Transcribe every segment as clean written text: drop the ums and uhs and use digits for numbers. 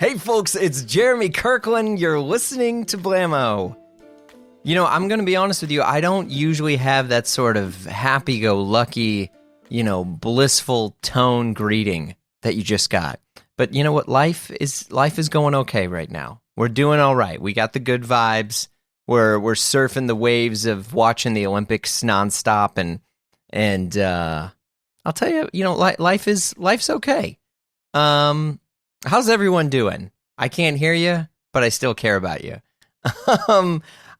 Hey folks, it's Jeremy Kirkland. You're listening to Blammo. You know, I'm going to be honest with you. I don't usually have that sort of happy-go-lucky, blissful tone greeting that you just got. But you know what? Life is going okay right now. We're doing all right. We got the good vibes. We're surfing the waves of watching the Olympics nonstop, and I'll tell you, life's okay. How's everyone doing? I can't hear you, but I still care about you.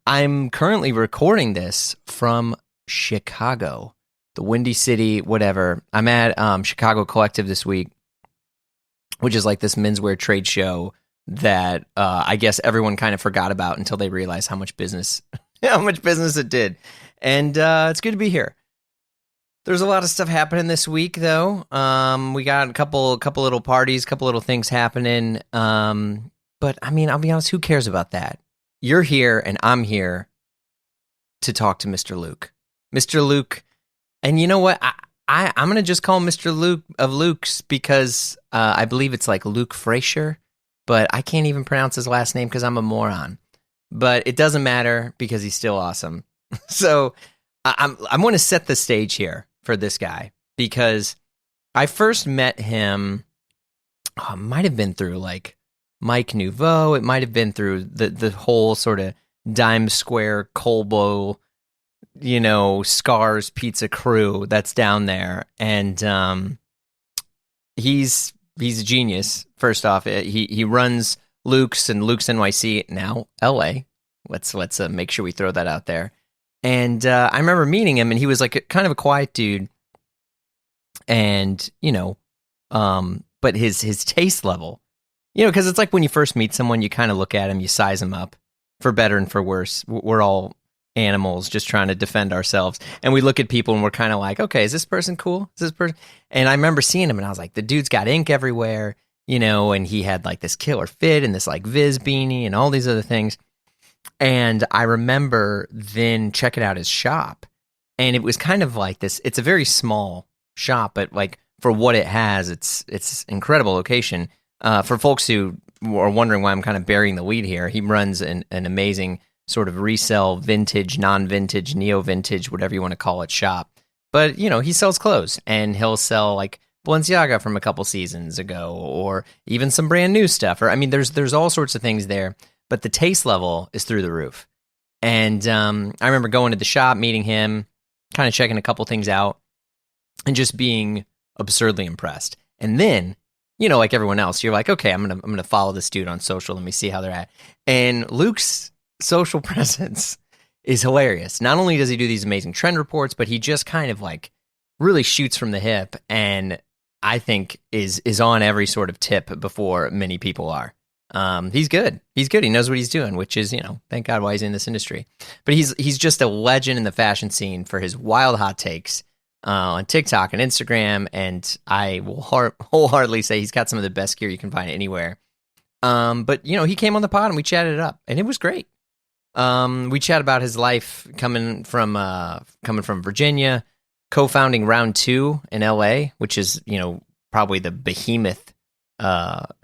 I'm currently recording this from Chicago, the Windy City, whatever. I'm at Chicago Collective this week, which is like this menswear trade show that I guess everyone kind of forgot about until they realized how much business it did. And it's good to be here. There's a lot of stuff happening this week, though. We got a couple little parties, couple little things happening. But I mean, I'll be honest, who cares about that? You're here, and I'm here to talk to Mr. Luke. Mr. Luke, and you know what? I'm going to just call him Mr. Luke of Luke's because I believe it's like Luke Fracher, but I can't even pronounce his last name because I'm a moron. But it doesn't matter because he's still awesome. So I'm going to set the stage here for this guy because I first met him, might have been through like Mike Nouveau. It might have been through the whole sort of Dime Square, Colbo, Scars Pizza crew that's down there. And he's a genius. First off, he runs Luke's and Luke's NYC, now LA. Let's make sure we throw that out there. And I remember meeting him, and he was like kind of a quiet dude. And, but his taste level, because it's like when you first meet someone, you kind of look at him, you size him up for better and for worse. We're all animals just trying to defend ourselves. And we look at people and we're kind of like, okay, is this person cool? Is this person? And I remember seeing him and I was like, the dude's got ink everywhere, and he had like this killer fit and this like Viz beanie and all these other things. And I remember then checking out his shop, and it was kind of like this. It's a very small shop, but like for what it has, it's incredible location. For folks who are wondering why I'm kind of burying the lead here, he runs an amazing sort of resell, vintage, non-vintage, neo-vintage, whatever you want to call it, shop. But he sells clothes, and he'll sell like Balenciaga from a couple seasons ago, or even some brand new stuff. Or I mean, there's all sorts of things there. But the taste level is through the roof. And I remember going to the shop, meeting him, kind of checking a couple things out, and just being absurdly impressed. And then, like everyone else, you're like, okay, I'm gonna follow this dude on social. Let me see how they're at. And Luke's social presence is hilarious. Not only does he do these amazing trend reports, but he just kind of like really shoots from the hip, and I think is on every sort of tip before many people are. He's good. He's good. He knows what he's doing, which is, thank God why he's in this industry. But he's just a legend in the fashion scene for his wild hot takes on TikTok and Instagram. And I will wholeheartedly say he's got some of the best gear you can find anywhere. But he came on the pod and we chatted it up, and it was great. We chat about his life coming from Virginia, co-founding Round 2 in LA, which is, probably the behemoth.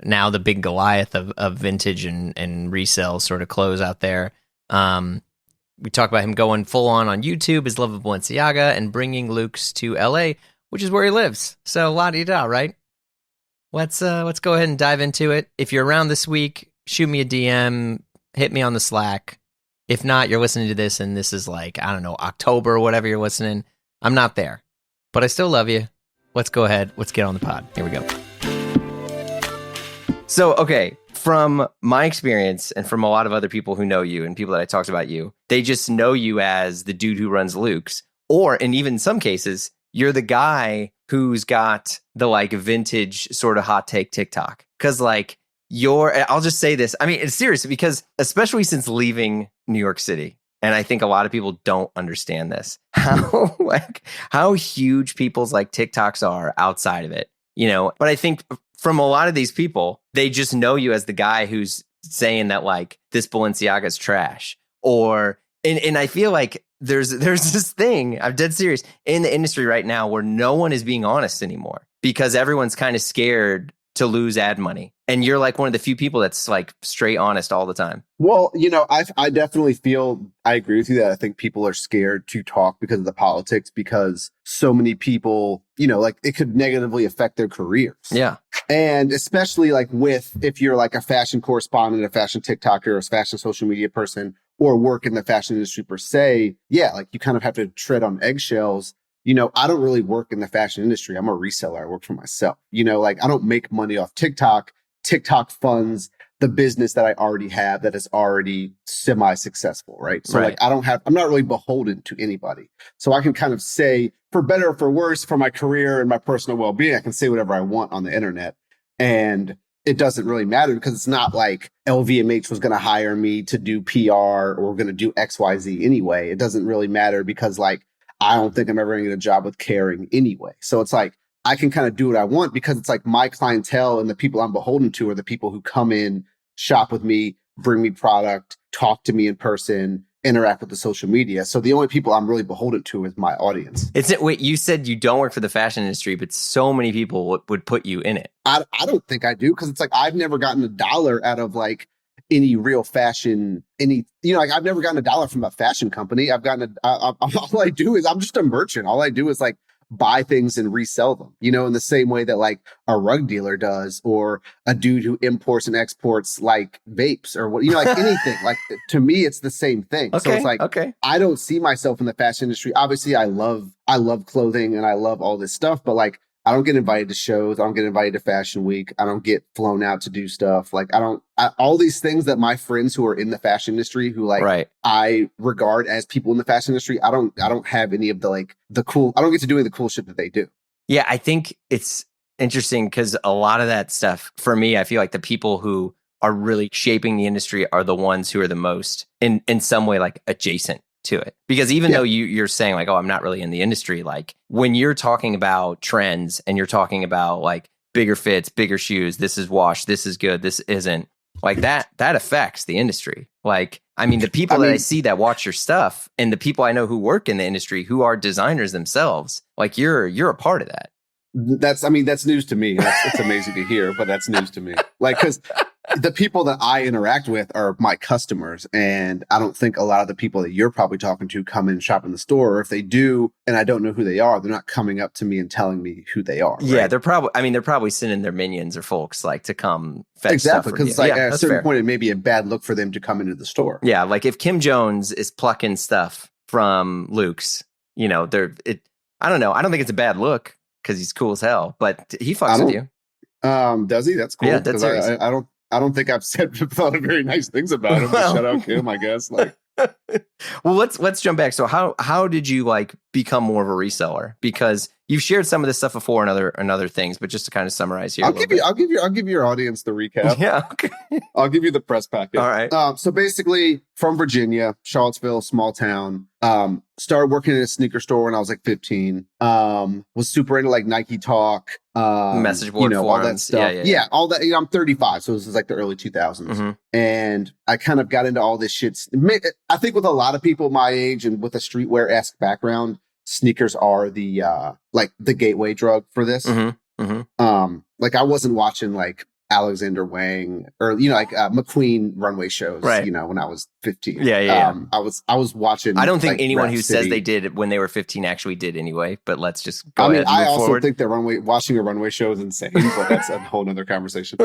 Now the big Goliath of vintage and resale sort of clothes out there. We talk about him going full on YouTube, his love of Balenciaga, and bringing Luke's to LA, which is where he lives. So la-di-da, right? Let's go ahead and dive into it. If you're around this week, shoot me a DM, hit me on the Slack. If not, you're listening to this and this is like, I don't know, October or whatever you're listening. I'm not there, but I still love you. Let's go ahead. Let's get on the pod. Here we go. So, okay, from my experience and from a lot of other people who know you and people that I talked about you, they just know you as the dude who runs Luke's, or, and even in some cases, you're the guy who's got the like vintage sort of hot take TikTok. Because like I'll just say this. I mean, it's serious because especially since leaving New York City, and I think a lot of people don't understand this, how huge people's like TikToks are outside of it, but I think from a lot of these people, they just know you as the guy who's saying that like this Balenciaga is trash, or and I feel like there's this thing, I'm dead serious, in the industry right now where no one is being honest anymore because everyone's kind of scared to lose ad money. And you're like one of the few people that's like straight honest all the time. Well, I definitely feel I agree with you that I think people are scared to talk because of the politics, because so many people, like it could negatively affect their careers. Yeah. And especially like if you're like a fashion correspondent, a fashion TikToker, or a fashion social media person, or work in the fashion industry per se, yeah, like you kind of have to tread on eggshells. I don't really work in the fashion industry. I'm a reseller. I work for myself. Like I don't make money off TikTok. TikTok funds the business that I already have that is already semi-successful, right? So like I'm not really beholden to anybody. So I can kind of say, for better or for worse, for my career and my personal well-being, I can say whatever I want on the internet. And it doesn't really matter, because it's not like LVMH was going to hire me to do PR or going to do XYZ anyway. It doesn't really matter, because like, I don't think I'm ever going to get a job with Caring anyway. So it's like, I can kind of do what I want, because it's like my clientele and the people I'm beholden to are the people who come in, shop with me, bring me product, talk to me in person, interact with the social media. So the only people I'm really beholden to is my audience. Wait, you said you don't work for the fashion industry, but so many people would put you in it. I don't think I do, because it's like I've never gotten $1 out of like any real fashion, like I've never gotten $1 from a fashion company. I've gotten all I do is I'm just a merchant. All I do is like buy things and resell them, in the same way that like a rug dealer does, or a dude who imports and exports like vapes or what, like anything. Like to me, it's the same thing. Okay, so it's like, I don't see myself in the fashion industry. Obviously, I love clothing and I love all this stuff, but like, I don't get invited to shows. I don't get invited to Fashion Week. I don't get flown out to do stuff. Like all these things that my friends who are in the fashion industry, who like I regard as people in the fashion industry, I don't have any of the cool, I don't get to do any of the cool shit that they do. Yeah, I think it's interesting, because a lot of that stuff, for me, I feel like the people who are really shaping the industry are the ones who are the most in some way like adjacent to it. Because even though you're saying like, oh, I'm not really in the industry, like when you're talking about trends and you're talking about like bigger fits, bigger shoes, this is washed, this is good, this isn't, like that affects the industry. Like, I mean, the people that I see that watch your stuff, and the people I know who work in the industry who are designers themselves, like you're a part of that. That's news to me. It's amazing to hear, but that's news to me. Like, because the people that I interact with are my customers, and I don't think a lot of the people that you're probably talking to come and shop in the store. Or if they do, and I don't know who they are, they're not coming up to me and telling me who they are. Yeah, right? they're probably sending their minions or folks like to come fetch exactly, because it's like at a certain fair. point, it may be a bad look for them to come into the store. Yeah, like if Kim Jones is plucking stuff from Luke's, I don't know. I don't think it's a bad look, because he's cool as hell, but he fucks with you. Does he? That's cool. Yeah, that's serious. I don't think I've thought of very nice things about him. Shout out Kim, I guess. Like, well, let's jump back. So how did you like become more of a reseller? Because you've shared some of this stuff before and other things, but just to kind of summarize here. I'll give your audience the recap. Yeah. Okay. I'll give you the press packet. All right. So basically, from Virginia, Charlottesville, small town. Started working in a sneaker store when I was like 15. Was super into like Nike Talk, message board forums, all that stuff. Yeah, all that. I'm 35, so this is like the early 2000s, and I kind of got into all this shit. I think with a lot of people my age and with a streetwear-esque background, sneakers are the like the gateway drug for this. Like I wasn't watching like Alexander Wang or like McQueen runway shows, when I was 15. I was watching. I don't think like, anyone Rap who City. says they did it when they were 15 actually did anyway. But let's just go ahead. I move also forward. think that watching a runway show is insane, but that's a whole nother conversation.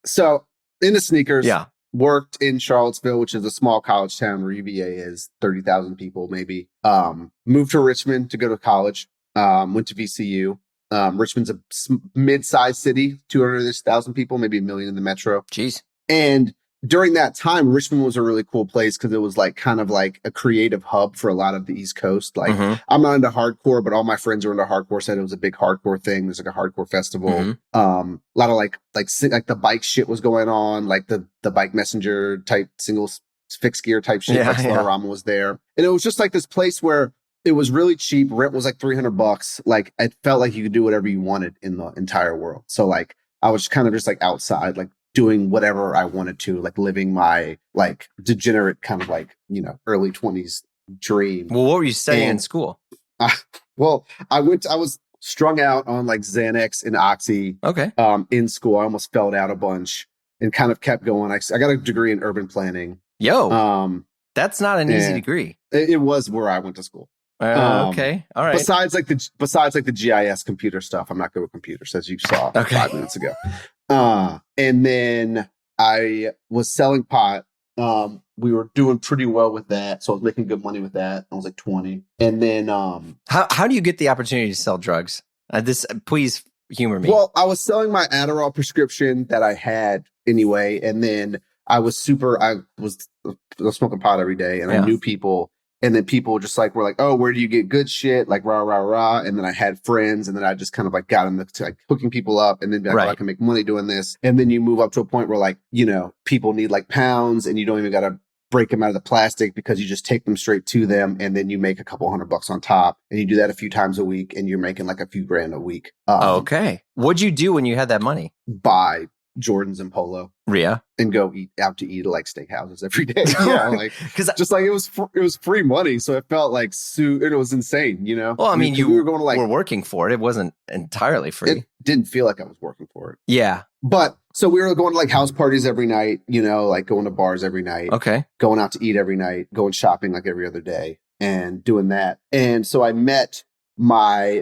So into sneakers, worked in Charlottesville, which is a small college town where UVA is 30,000 people, maybe. Moved to Richmond to go to college. Went to VCU. Richmond's a mid-sized city, 200,000 people, maybe 1 million in the metro. Jeez. And during that time, Richmond was a really cool place because it was like kind of like a creative hub for a lot of the East Coast. Like I'm not into hardcore, but all my friends are into hardcore. Said it was a big hardcore thing. There's like a hardcore festival. A lot of like the bike shit was going on, like the Bike Messenger type single fixed gear type shit. Like Slaughterama was there, and it was just like this place where it was really cheap. Rent was like $300. Like it felt like you could do whatever you wanted in the entire world. So like I was kind of just like outside, like doing whatever I wanted to, like living my like degenerate kind of like, early 20s dream. Well, what were you studying in school? Well, I was strung out on like Xanax and Oxy. Okay. In school, I almost felled out a bunch and kind of kept going. I got a degree in urban planning. That's not an easy degree. It was where I went to school. Okay. All right. Besides the GIS computer stuff, I'm not good with computers, as you saw 5 minutes ago. And then I was selling pot. We were doing pretty well with that, so I was making good money with that. I was like 20, and then how do you get the opportunity to sell drugs? Please humor me. Well, I was selling my Adderall prescription that I had anyway, and then I was smoking pot every day, and I knew people. And then people just like were like, oh, where do you get good shit? Like rah rah rah. And then I had friends, and then I just kind of like got into like hooking people up, and then be like, oh, I can make money doing this. And then you move up to a point where like, you know, people need like pounds, and you don't even got to break them out of the plastic because you just take them straight to them, and then you make a couple $100 on top, and you do that a few times a week, and you're making like a few grand a week. Okay. What'd you do when you had that money? Buy Jordans and Polo. Rhea. And go out to eat at like steakhouses every day. Yeah, like because just like it was free money, so it felt like it was insane, you know. Well, I mean, you were working for it. It wasn't entirely free. It didn't feel like I was working for it. Yeah, but so we were going to like house parties every night, you know, like going to bars every night. Okay, going out to eat every night, going shopping like every other day, and doing that. And so I met my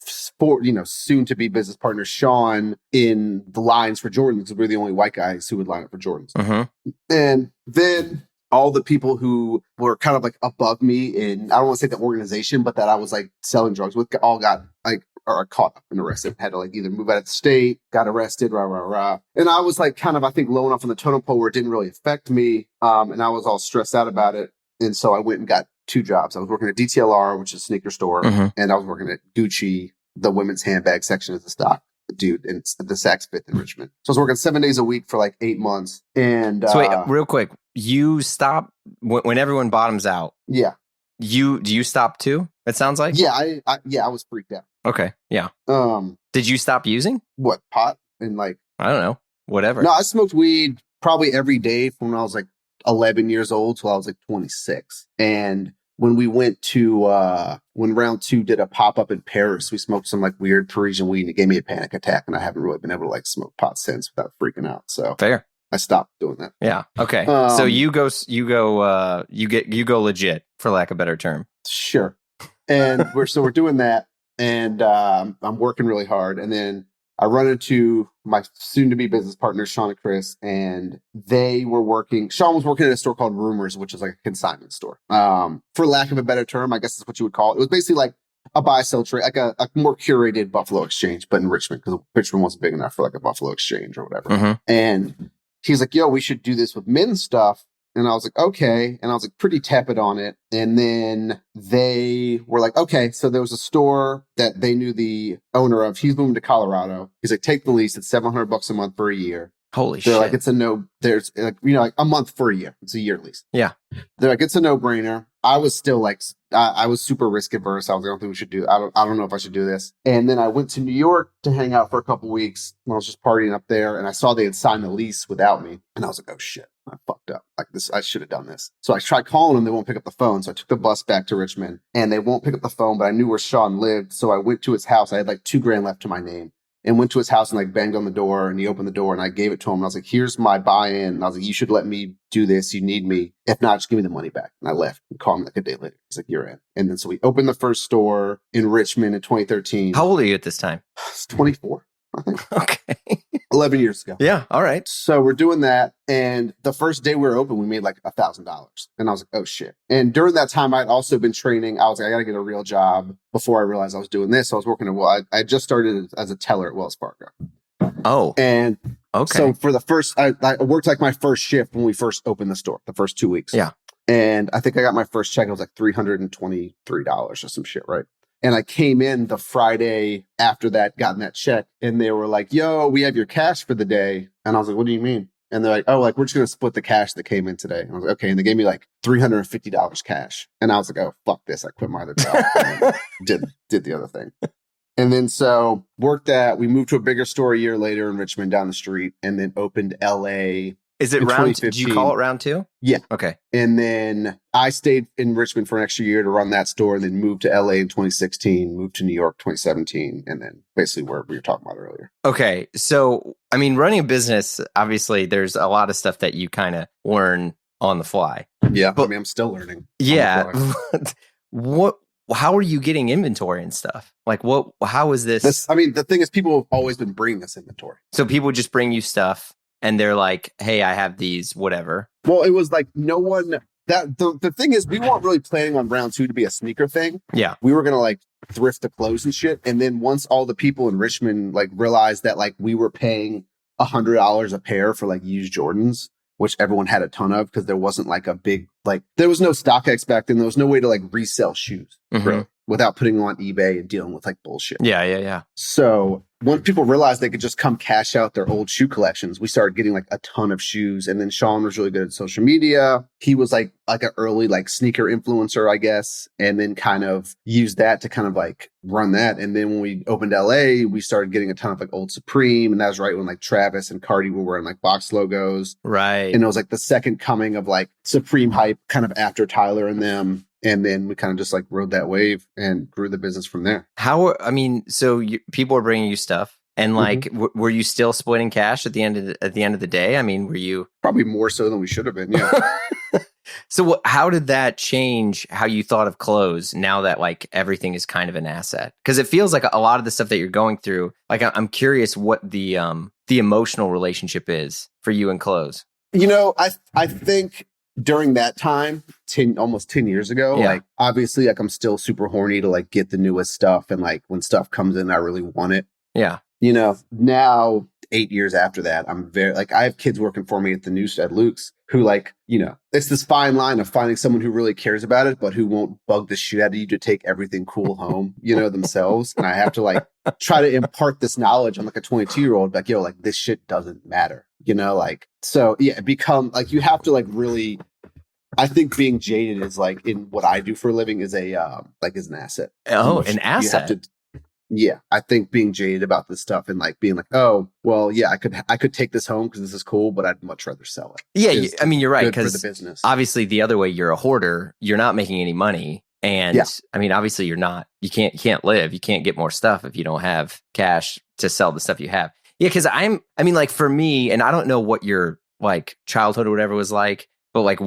soon to be business partner Sean in the lines for Jordans, because we're the only white guys who would line up for Jordans. Mm-hmm. And then all the people who were kind of like above me in, I don't want to say the organization, but that I was like selling drugs with, all got like are caught up and arrested, had to like either move out of the state, got arrested, rah rah rah. And I was like kind of, I think, low enough on the totem pole where it didn't really affect me, and I was all stressed out about it. And so I went and got 2 jobs. I was working at DTLR, which is a sneaker store, and I was working at Gucci, the women's handbag section of the stock dude, in the Saks Fifth in Richmond. So I was working 7 days a week for like 8 months. And so wait, real quick, you stop when everyone bottoms out. Yeah. Do you stop too? It sounds like. Yeah, I was freaked out. Okay. Yeah. Did you stop using what, pot and like I don't know, whatever? No, I smoked weed probably every day from when I was like 11 years old till I was like 26. And when we went to when Round 2 did a pop-up in Paris, we smoked some like weird Parisian weed, and it gave me a panic attack, and I haven't really been able to like smoke pot since without freaking out. So fair. I stopped doing that. Yeah. Okay. So you go legit, for lack of a better term. Sure. And we're doing that, and I'm working really hard, and then I run into my soon-to-be business partners, Sean and Chris, and Sean was working at a store called Rumors, which is like a consignment store. For lack of a better term, I guess is what you would call it. It was basically like a buy-sell trade, like a more curated Buffalo Exchange, but in Richmond, because Richmond wasn't big enough for like a Buffalo Exchange or whatever. Mm-hmm. And he's like, yo, we should do this with men's stuff. And I was like, okay. And I was like pretty tepid on it. And then they were like, okay. So there was a store that they knew the owner of. He's moving to Colorado. He's like, take the lease. It's $700 a month for a year. Holy They're shit. like, it's a no, there's like, you know, like a month for a year. It's a year lease. Yeah. They're like, it's a no brainer. I was still like, I was super risk averse. I was like, I don't think we should do, I don't know if I should do this. And then I went to New York to hang out for a couple weeks. And I was just partying up there, and I saw they had signed the lease without me. And I was like, oh shit, I fucked up. Like this, I should have done this. So I tried calling them. They won't pick up the phone. So I took the bus back to Richmond, and they won't pick up the phone, but I knew where Sean lived. So I went to his house. I had like $2,000 left to my name. And went to his house and like banged on the door, and he opened the door, and I gave it to him. And I was like, here's my buy-in. And I was like, you should let me do this. You need me. If not, just give me the money back. And I left and called him like a day later. He's like, you're in. And then so we opened the first store in Richmond in 2013. How old are you at this time? It's 24, I think. Okay. 11 years ago. Yeah. All right. So we're doing that. And the first day we were open, we made like $1,000. And I was like, oh shit. And during that time, I'd also been training. I was like, I got to get a real job before I realized I was doing this. So I was working at, I just started as a teller at Wells Fargo. Oh. And okay. So for the first, I worked like my first shift when we first opened the store, the first 2 weeks. Yeah. And I think I got my first check. It was like $323 or some shit, right? And I came in the Friday after that, gotten that check, and they were like, yo, we have your cash for the day. And I was like, what do you mean? And they're like, oh, like, we're just going to split the cash that came in today. And I was like, okay. And they gave me like $350 cash. And I was like, oh, fuck this. I quit my other job and did the other thing. And then we moved to a bigger store a year later in Richmond down the street, and then opened LA. Is it in round? Did 2015. you call it round 2? Yeah. Okay. And then I stayed in Richmond for an extra year to run that store, and then moved to LA in 2016, moved to New York 2017, and then basically where we were talking about earlier. Okay. So, I mean, running a business, obviously, there's a lot of stuff that you kind of learn on the fly. Yeah. But, I mean, I'm still learning. Yeah. How are you getting inventory and stuff? Like, how is this? I mean, the thing is, people have always been bringing us inventory. So people just bring you stuff and they're like, hey, I have these, whatever. Well, it was like no one that the thing is, we weren't really planning on round 2 to be a sneaker thing. Yeah. We were going to like thrift the clothes and shit. And then once all the people in Richmond like realized that like we were paying $100 a pair for like used Jordans, which everyone had a ton of because there wasn't like a big, like there was no StockX back then. There was no way to like resell shoes without putting them on eBay and dealing with like bullshit. Yeah. So once people realized they could just come cash out their old shoe collections, we started getting like a ton of shoes. And then Sean was really good at social media. He was like an early like sneaker influencer, I guess, and then kind of used that to kind of like run that. And then when we opened LA, we started getting a ton of like old Supreme. And that was right when like Travis and Cardi were wearing like box logos. Right. And it was like the second coming of like Supreme hype kind of after Tyler and them. And then we kind of just like rode that wave and grew the business from there. So people are bringing you stuff, and like, were you still splitting cash at the end of the day? I mean, were you probably more so than we should have been? Yeah. So how did that change how you thought of clothes now that like everything is kind of an asset? Because it feels like a lot of the stuff that you're going through. Like, I'm curious what the emotional relationship is for you and clothes. You know, I think during that time, almost 10 years ago, like obviously like I'm still super horny to like get the newest stuff. And like when stuff comes in, I really want it. Yeah. You know, now 8 years after that, I'm very like, I have kids working for me at the news at Luke's who like, you know, it's this fine line of finding someone who really cares about it, but who won't bug the shit out of you to take everything cool home, you know, themselves. And I have to like try to impart this knowledge on like a 22-year-old, like, yo, like this shit doesn't matter, you know, like, so yeah, become like, you have to like really, I think being jaded is like in what I do for a living is is an asset. Oh, an asset. Yeah, I think being jaded about this stuff and like being like, oh, well, yeah, I could take this home because this is cool, but I'd much rather sell it. Yeah, I mean, you're right, because because the business. Obviously the other way, you're a hoarder, you're not making any money, and I mean, obviously you're not. You can't live. You can't get more stuff if you don't have cash to sell the stuff you have. Yeah, because I mean, like for me, and I don't know what your like childhood or whatever was like, but like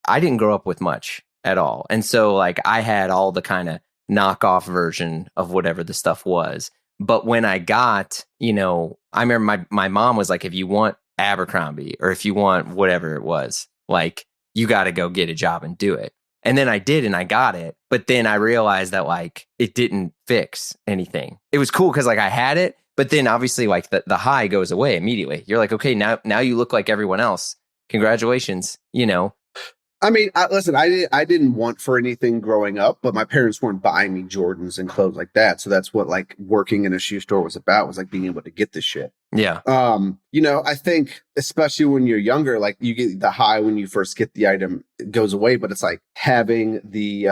I didn't grow up with much at all, and so like I had all the kind of knockoff version of whatever the stuff was. But when I got, you know, I remember my mom was like, if you want Abercrombie or if you want whatever it was, like you got to go get a job and do it. And then I did, and I got it. But then I realized that like it didn't fix anything. It was cool because like I had it, but then obviously like the high goes away immediately. You're like, okay, now you look like everyone else. Congratulations, you know. I mean, listen, I didn't want for anything growing up, but my parents weren't buying me Jordans and clothes like that. So that's what like working in a shoe store was about, was like being able to get this shit. Yeah. You know, I think especially when you're younger, like you get the high when you first get the item, it goes away, but it's like having the,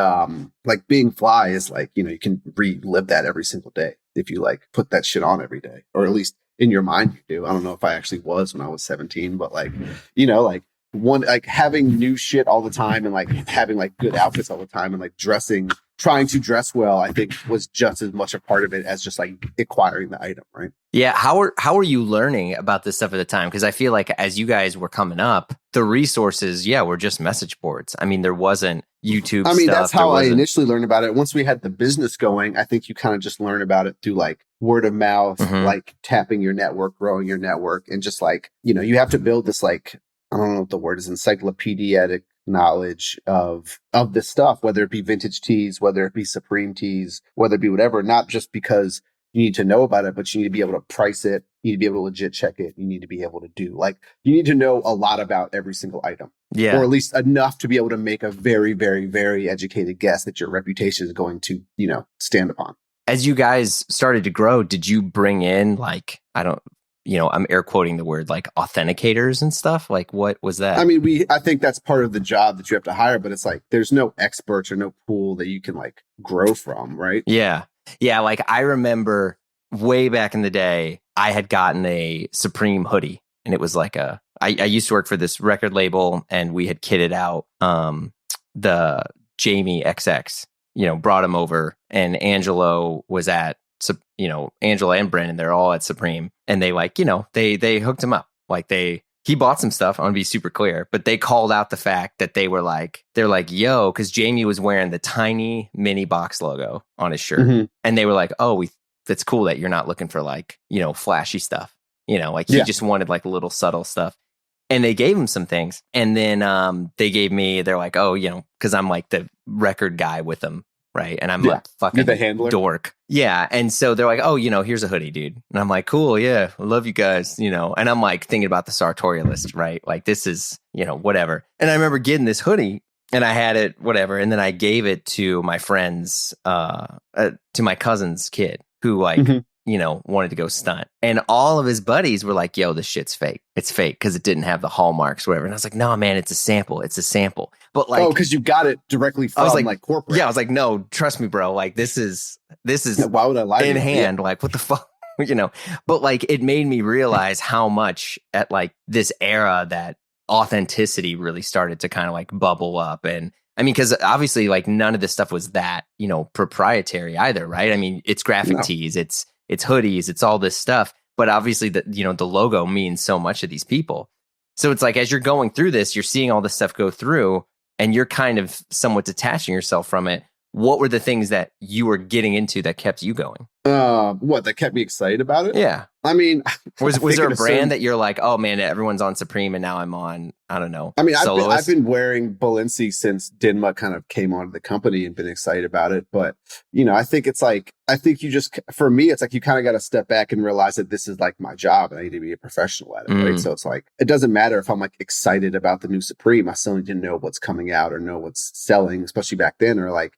like being fly is like, you know, you can relive that every single day if you like put that shit on every day, or at least in your mind you do. I don't know if I actually was when I was 17, but like, you know, like, like having new shit all the time and like having like good outfits all the time and like trying to dress well, I think was just as much a part of it as just like acquiring the item, right? Yeah. How are you learning about this stuff at the time? Because I feel like as you guys were coming up, the resources, were just message boards. I mean, there wasn't YouTube. I mean, that's how I initially learned about it. Once we had the business going, I think you kind of just learn about it through like word of mouth, like tapping your network, growing your network, and just like, you know, you have to build this like, I don't know what the word is, encyclopedic knowledge of this stuff, whether it be vintage tees, whether it be Supreme tees, whether it be whatever, not just because you need to know about it, but you need to be able to price it. You need to be able to legit check it. You need to be able to do you need to know a lot about every single item. Yeah. Or at least enough to be able to make a very, very, very educated guess that your reputation is going to, you know, stand upon. As you guys started to grow, did you bring in like, I'm air quoting the word, like authenticators and stuff? Like, what was that? I mean, I think that's part of the job that you have to hire, but it's like, there's no experts or no pool that you can like grow from, right? Yeah. Yeah. Like I remember way back in the day, I had gotten a Supreme hoodie, and it was like a I used to work for this record label, and we had kitted out the Jamie XX, brought him over, and Angelo was at, Angela and Brendan, they're all at Supreme, and they they hooked him up. He bought some stuff. I want to be super clear, but they called out the fact that they're like, yo, because Jamie was wearing the tiny mini box logo on his shirt. Mm-hmm. And they were like, oh, that's cool that you're not looking for flashy stuff. He just wanted little subtle stuff. And they gave him some things. And then they gave me, they're like, oh, because I'm the record guy with them. Right. And I'm a fucking the handler. Dork. Yeah. And so they're like, oh, here's a hoodie, dude. And I'm like, cool. Yeah. I love you guys, And I'm thinking about the sartorialist, right? This is, whatever. And I remember getting this hoodie and I had it, whatever. And then I gave it to my friend's, to my cousin's kid who wanted to go stunt. And all of his buddies were like, yo, this shit's fake. It's fake because it didn't have the hallmarks, whatever. And I was like, no, man, it's a sample. It's a sample. But because you got it directly from corporate. Yeah, I was like, no, trust me, bro. This is why would I lie in hand? Yeah. What the fuck? But it made me realize how much at this era that authenticity really started to kind of bubble up. And I mean, because obviously none of this stuff was that, proprietary either, right? I mean, it's graphic tees, it's hoodies, it's all this stuff. But obviously the logo means so much to these people. So it's as you're going through this, you're seeing all this stuff go through and you're kind of somewhat detaching yourself from it. What were the things that you were getting into that kept you going? That kept me excited about it? Yeah. I mean, was there a brand that you're like, oh man, everyone's on Supreme and now I'm on, I don't know. I mean, I've been wearing Balenciaga since Dinma kind of came onto the company and been excited about it. But, I think it's I think you just, for me, it's you kind of got to step back and realize that this is my job and I need to be a professional at it. Right. So it's it doesn't matter if I'm excited about the new Supreme. I still need to know what's coming out or know what's selling, especially back then. Or I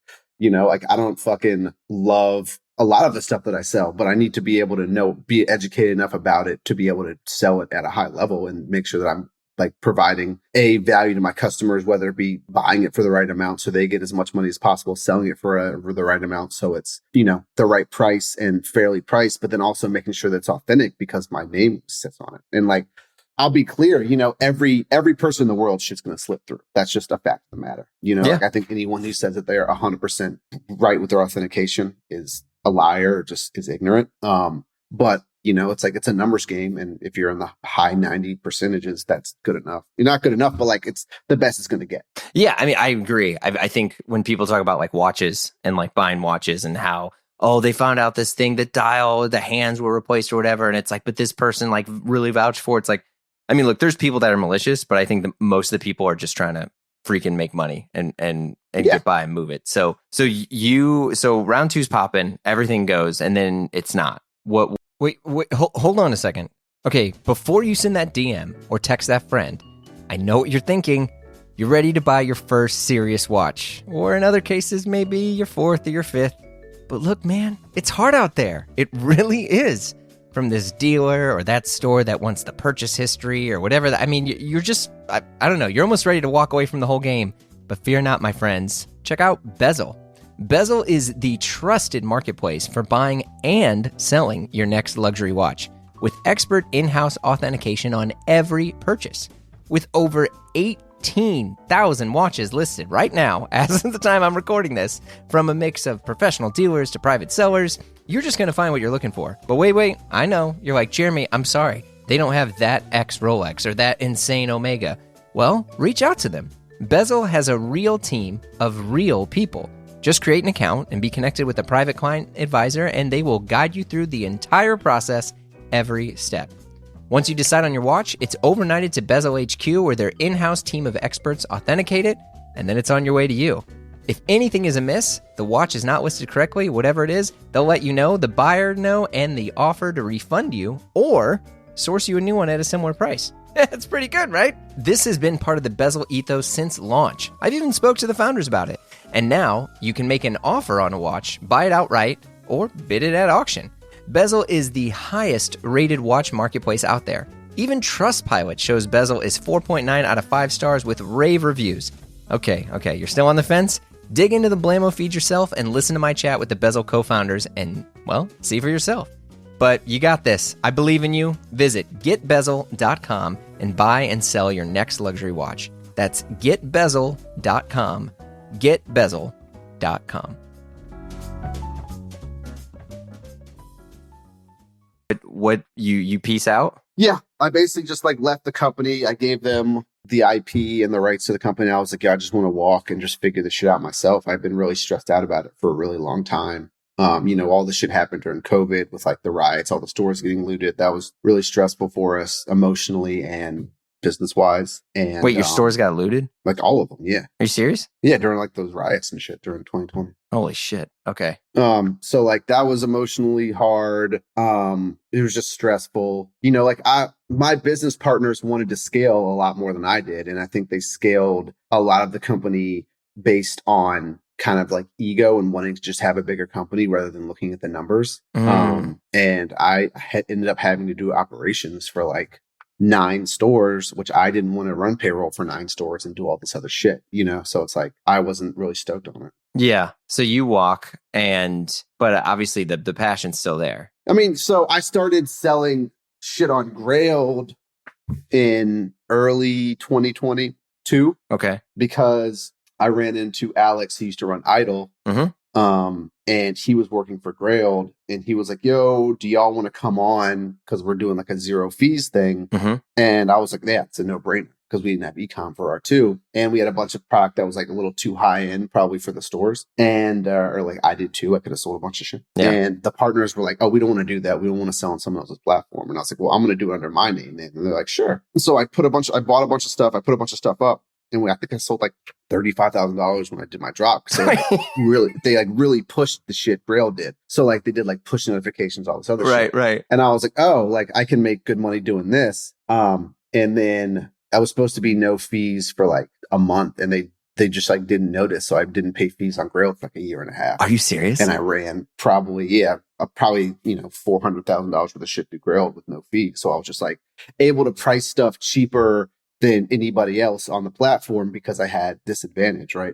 don't fucking love a lot of the stuff that I sell, but I need to be able to be educated enough about it to be able to sell it at a high level and make sure that I'm providing a value to my customers, whether it be buying it for the right amount so they get as much money as possible, selling it for the right amount so it's, the right price and fairly priced, but then also making sure that it's authentic because my name sits on it. And I'll be clear, every person in the world shit's going to slip through. That's just a fact of the matter. I think anyone who says that they're 100% right with their authentication is a liar or just is ignorant. But it's a numbers game. And if you're in the high 90 percentages, that's good enough. You're not good enough, but it's the best it's going to get. Yeah. I mean, I agree. I think when people talk about watches and buying watches and how, oh, they found out this thing, the dial, the hands were replaced or whatever. And it's but this person really vouched for it. It's I mean, look, there's people that are malicious, but I think most of the people are just trying to freaking make money and get by and move it. So round two's popping, everything goes, and then it's not. Wait, hold on a second. Okay, before you send that DM or text that friend, I know what you're thinking. You're ready to buy your first serious watch, or in other cases, maybe your fourth or your fifth. But look, man, it's hard out there. It really is. From this dealer or that store that wants the purchase history or whatever. I mean, you're just, I don't know, you're almost ready to walk away from the whole game. But fear not, my friends. Check out Bezel. Bezel is the trusted marketplace for buying and selling your next luxury watch with expert in-house authentication on every purchase. With over 18,000 watches listed right now, as of the time I'm recording this, from a mix of professional dealers to private sellers, you're just going to find what you're looking for. But wait, I know. You're like, Jeremy, I'm sorry. They don't have that X Rolex or that insane Omega. Well, reach out to them. Bezel has a real team of real people. Just create an account and be connected with a private client advisor, and they will guide you through the entire process every step. Once you decide on your watch, it's overnighted to Bezel HQ, where their in-house team of experts authenticate it, and then it's on your way to you. If anything is amiss, the watch is not listed correctly, whatever it is, they'll let you know, the buyer know, and the offer to refund you or source you a new one at a similar price. That's pretty good, right? This has been part of the Bezel ethos since launch. I've even spoke to the founders about it. And now you can make an offer on a watch, buy it outright, or bid it at auction. Bezel is the highest rated watch marketplace out there. Even Trustpilot shows Bezel is 4.9 out of 5 stars with rave reviews. Okay, you're still on the fence? Dig into the Blamo feed yourself and listen to my chat with the Bezel co-founders and, well, see for yourself. But you got this. I believe in you. Visit getbezel.com and buy and sell your next luxury watch. That's getbezel.com. Getbezel.com. What you peace out? Yeah, I basically just like left the company. I gave them the IP and the rights to the company. I was like, yeah, I just want to walk and just figure this shit out myself. I've been really stressed out about it for a really long time. All this shit happened during COVID with like the riots, all the stores getting looted. That was really stressful for us emotionally and business wise. And wait, your stores got looted? Like all of them, yeah. Are you serious? Yeah, during like those riots and shit during 2020. Holy shit. Okay. So like that was emotionally hard. It was just stressful. My business partners wanted to scale a lot more than I did. And I think they scaled a lot of the company based on kind of like ego and wanting to just have a bigger company rather than looking at the numbers. And I had ended up having to do operations for like 9 stores, which I didn't want to run payroll for 9 stores and do all this other shit, So it's like, I wasn't really stoked on it. Yeah. So you walk but obviously the passion's still there. I mean, so I started selling shit on Grailed in early 2022. Okay. Because I ran into Alex, he used to run Idol. And he was working for Grailed, and he was like, yo, do y'all want to come on? Because we're doing like a 0 fees thing. And I was like, yeah, it's a no-brainer because we didn't have ecom for R2. And we had a bunch of product that was like a little too high end probably for the stores. And, or like I did too. I could have sold a bunch of shit. Yeah. And the partners were like, oh, we don't want to do that. We don't want to sell on someone else's platform. And I was like, well, I'm going to do it under my name. And they're like, sure. And so I bought a bunch of stuff. I put a bunch of stuff up. And I think I sold like $35,000 when I did my drop. So they really pushed the shit Grail did. So like they did like push notifications, all this other shit. Right. And I was like, oh, like I can make good money doing this. And then I was supposed to be no fees for like a month, and they just like didn't notice. So I didn't pay fees on Grail for like a year and a half. Are you serious? And I ran probably $400,000 worth of shit to Grail with no fee. So I was just like able to price stuff cheaper than anybody else on the platform because I had this advantage, right?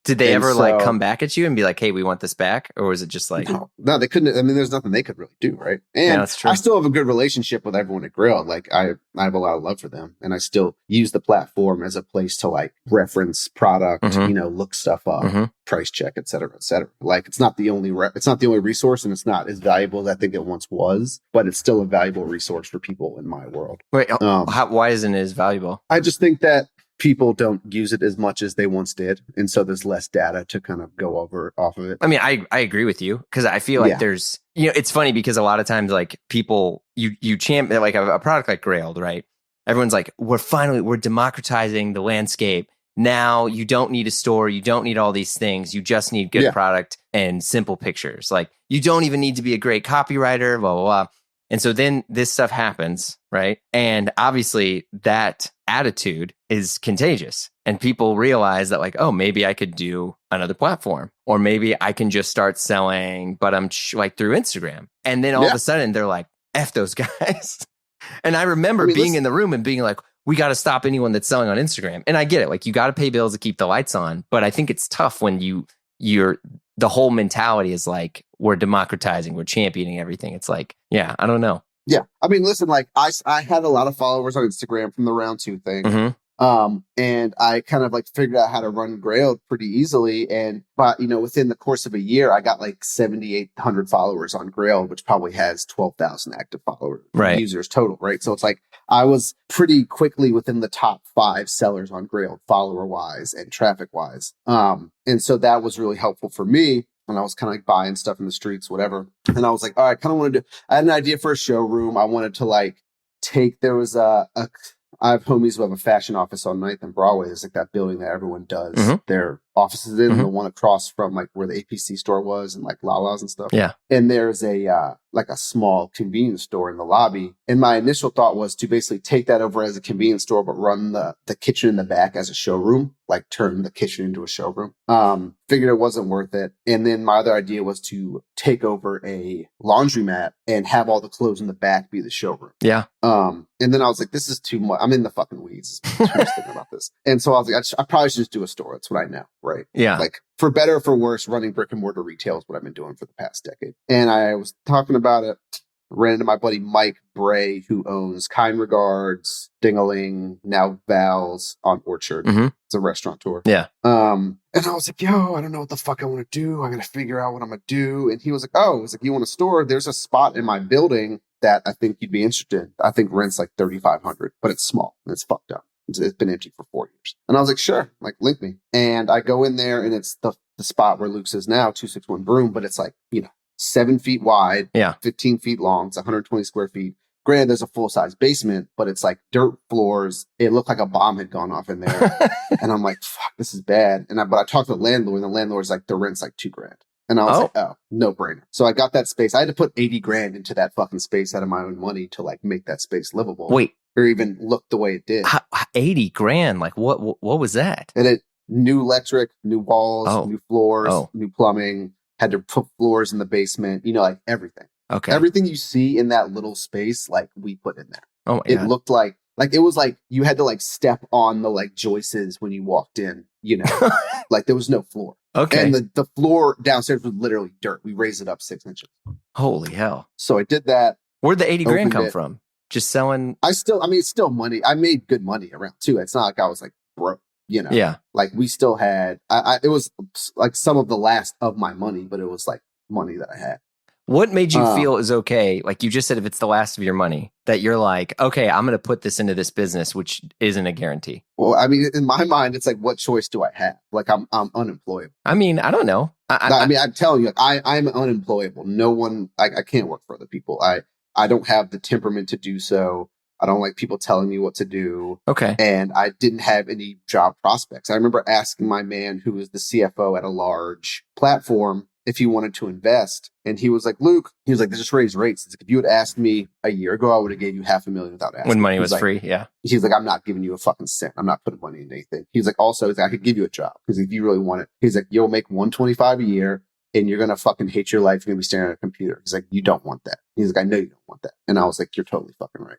Did they ever like come back at you and be like, hey, we want this back? Or was it just like... No, they couldn't. I mean, there's nothing they could really do, right? And that's true. I still have a good relationship with everyone at Grail. Like I have a lot of love for them, and I still use the platform as a place to like reference product, look stuff up, price check, et cetera, et cetera. Like it's not the only resource, and it's not as valuable as I think it once was, but it's still a valuable resource for people in my world. Wait, why isn't it as valuable? I just think that people don't use it as much as they once did. And so there's less data to kind of go off of it. I mean, I agree with you because I feel like there's, it's funny because a lot of times like people, you champion like a product like Grailed, right? Everyone's like, we're democratizing the landscape. Now you don't need a store. You don't need all these things. You just need good product and simple pictures. Like you don't even need to be a great copywriter, blah, blah, blah. And so then this stuff happens, right? And obviously that attitude is contagious. And people realize that like, oh, maybe I could do another platform. Or maybe I can just start selling, but I'm like through Instagram. And then all of a sudden they're like, F those guys. And I remember being in the room and being like, we got to stop anyone that's selling on Instagram. And I get it. Like you got to pay bills to keep the lights on. But I think it's tough when the whole mentality is like, we're democratizing, we're championing everything. It's like, yeah, I don't know. Yeah. I mean, listen, like I had a lot of followers on Instagram from the round 2 thing. And I kind of like figured out how to run Grailed pretty easily. But within the course of a year, I got like 7,800 followers on Grailed, which probably has 12,000 active followers, users total. Right. So it's like, I was pretty quickly within the top 5 sellers on Grailed, follower wise and traffic wise. And so that was really helpful for me. And I was kind of like buying stuff in the streets, whatever. And I was like, all right, I kind of wanted to, I had an idea for a showroom. I wanted to like I have homies who have a fashion office on 9th and Broadway. There's like that building that everyone does their offices in, the one across from like where the APC store was and like Lala's and stuff. Yeah. And there's a small convenience store in the lobby. And my initial thought was to basically take that over as a convenience store, but run the kitchen in the back as a showroom, like turn the kitchen into a showroom. Figured it wasn't worth it. And then my other idea was to take over a laundromat and have all the clothes in the back be the showroom. Yeah. And then I was like, this is too much. I'm in the fucking weeds. I'm thinking about this. And so I was like, I probably should just do a store. That's what I know. Right. Yeah. Like for better or for worse, running brick and mortar retail is what I've been doing for the past decade. And I was talking about it ran into my buddy Mike Bray, who owns Kind Regards, Dingaling, now Val's on Orchard. Mm-hmm. It's a restaurateur. Yeah. And I was like, yo, I don't know what the fuck I want to do. I got to figure out what I'm going to do. And he was like, oh, he's like, you want a store? There's a spot in my building that I think you'd be interested in. I think rent's like $3,500, but it's small and it's fucked up. It's been empty for 4 years. And I was like, sure, like link me. And I go in there and it's the spot where Luke's is now, 261 Broome, but it's like, 7 feet wide, 15 feet long. It's 120 square feet. Granted, there's a full-size basement, but it's like dirt floors. It looked like a bomb had gone off in there. And I'm like, fuck, this is bad. But I talked to the landlord, and the landlord's like, the rent's like $2,000. And I was like, oh, no brainer. So I got that space. I had to put $80,000 into that fucking space out of my own money to like make that space livable. Wait. Or even look the way it did. $80,000? Like what was that? And it new electric, new walls, new floors, new plumbing, had to put floors in the basement, like everything. Okay. Everything you see in that little space, like we put in there. Oh my God. It looked like it was like you had to like step on the like joists when you walked in, like there was no floor. Okay. And the floor downstairs was literally dirt. We raised it up 6 inches. Holy hell. So I did that. Where'd the $80,000 come from? Just selling? It's still money. I made good money around too. It's not like I was like broke, Yeah. Like we still had, it was like some of the last of my money, but it was like money that I had. What made you feel is okay? Like you just said, if it's the last of your money, that you're like, okay, I'm going to put this into this business, which isn't a guarantee. Well, I mean, in my mind, it's like, what choice do I have? Like I'm unemployable. I mean, I don't know. I'm telling you, I'm unemployable. No one, I can't work for other people. I don't have the temperament to do so. I don't like people telling me what to do. Okay. And I didn't have any job prospects. I remember asking my man, who was the CFO at a large platform, if he wanted to invest. And he was like, Luke, they just raised rates. It's like, if you had asked me a year ago, I would have gave you $500,000 without asking. When money was like, free. Yeah. He's like, I'm not giving you a fucking cent. I'm not putting money into anything. He's like, also, I could give you a job. Because if you really want it, he's like, you'll make $125 a year and you're going to fucking hate your life. You're going to be staring at a computer. He's like, you don't want that. He's like, I know you don't want that. And I was like, you're totally fucking right.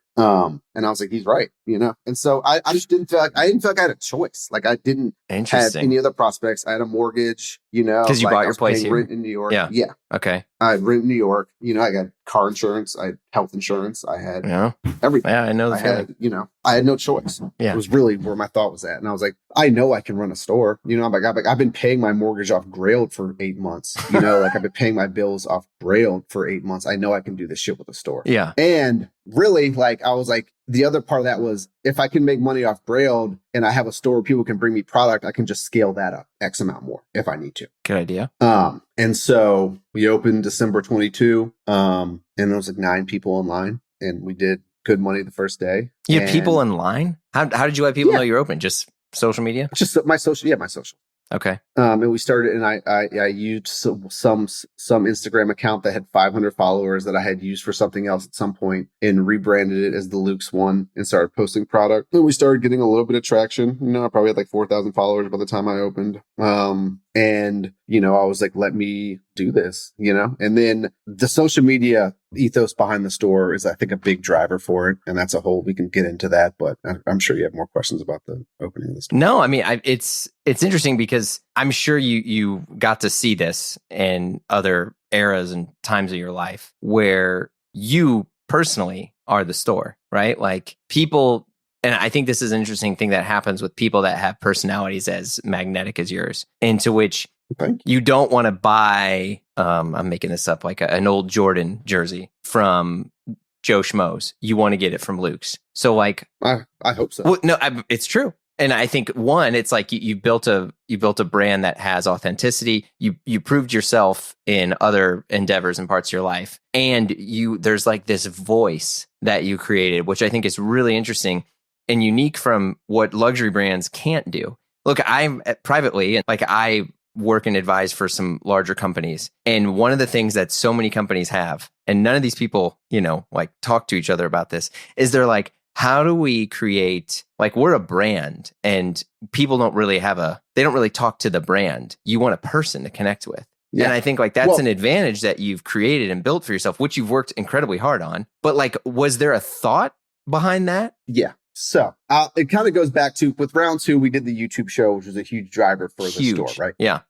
And I was like, he's right, And so I just didn't feel like I had a choice. Like I didn't have any other prospects. I had a mortage, Because you bought your place here. Rent in New York. Yeah. Yeah. Okay. I had rent in New York. I got car insurance. I had health insurance. I had everything. Yeah, I know the feeling. I had no choice. Yeah. It was really where my thought was at. And I was like, I know I can run a store. I'm like, I've been paying my mortgage off Grailed for 8 months. Like I've been paying my bills off Grailed for 8 months. I know I can do this shit with a store. Yeah. And really, like, I was like, the other part of that was, if I can make money off Grailed and I have a store where people can bring me product, I can just scale that up X amount more if I need to. Good idea. And so we opened December 22, and there was like 9 people online, and we did good money the first day. You had people in line? How did you let people know you're open? Just social media? Just my social. Yeah, my social. Okay. And we started, and I used some Instagram account that had 500 followers that I had used for something else at some point, and rebranded it as the Luke's one and started posting product. And we started getting a little bit of traction. I probably had like 4,000 followers by the time I opened. And I was like, let me do this, and then the social media ethos behind the store is, I think, a big driver for it. And that's we can get into that, but I'm sure you have more questions about the opening of the store. No, I mean, it's interesting because I'm sure you got to see this in other eras and times of your life where you personally are the store, right? Like people, and I think this is an interesting thing that happens with people that have personalities as magnetic as yours, into which you don't want to buy, I'm making this up, like an old Jordan jersey from Joe Schmo's. You want to get it from Luke's. So like, I hope so. Well, no, it's true. And I think one, it's like you built a brand that has authenticity. You proved yourself in other endeavors and parts of your life, and there's like this voice that you created, which I think is really interesting and unique from what luxury brands can't do. Look, I'm privately, and like I work and advise for some larger companies, and one of the things that so many companies have, and none of these people, like talk to each other about this, is they're like, how do we create, like, we're a brand and people don't really they don't really talk to the brand. You want a person to connect with. Yeah. And I think like that's an advantage that you've created and built for yourself, which you've worked incredibly hard on. But like, was there a thought behind that? Yeah. So it kind of goes back to with round 2, we did the YouTube show, which was a huge driver for the store, right? Yeah.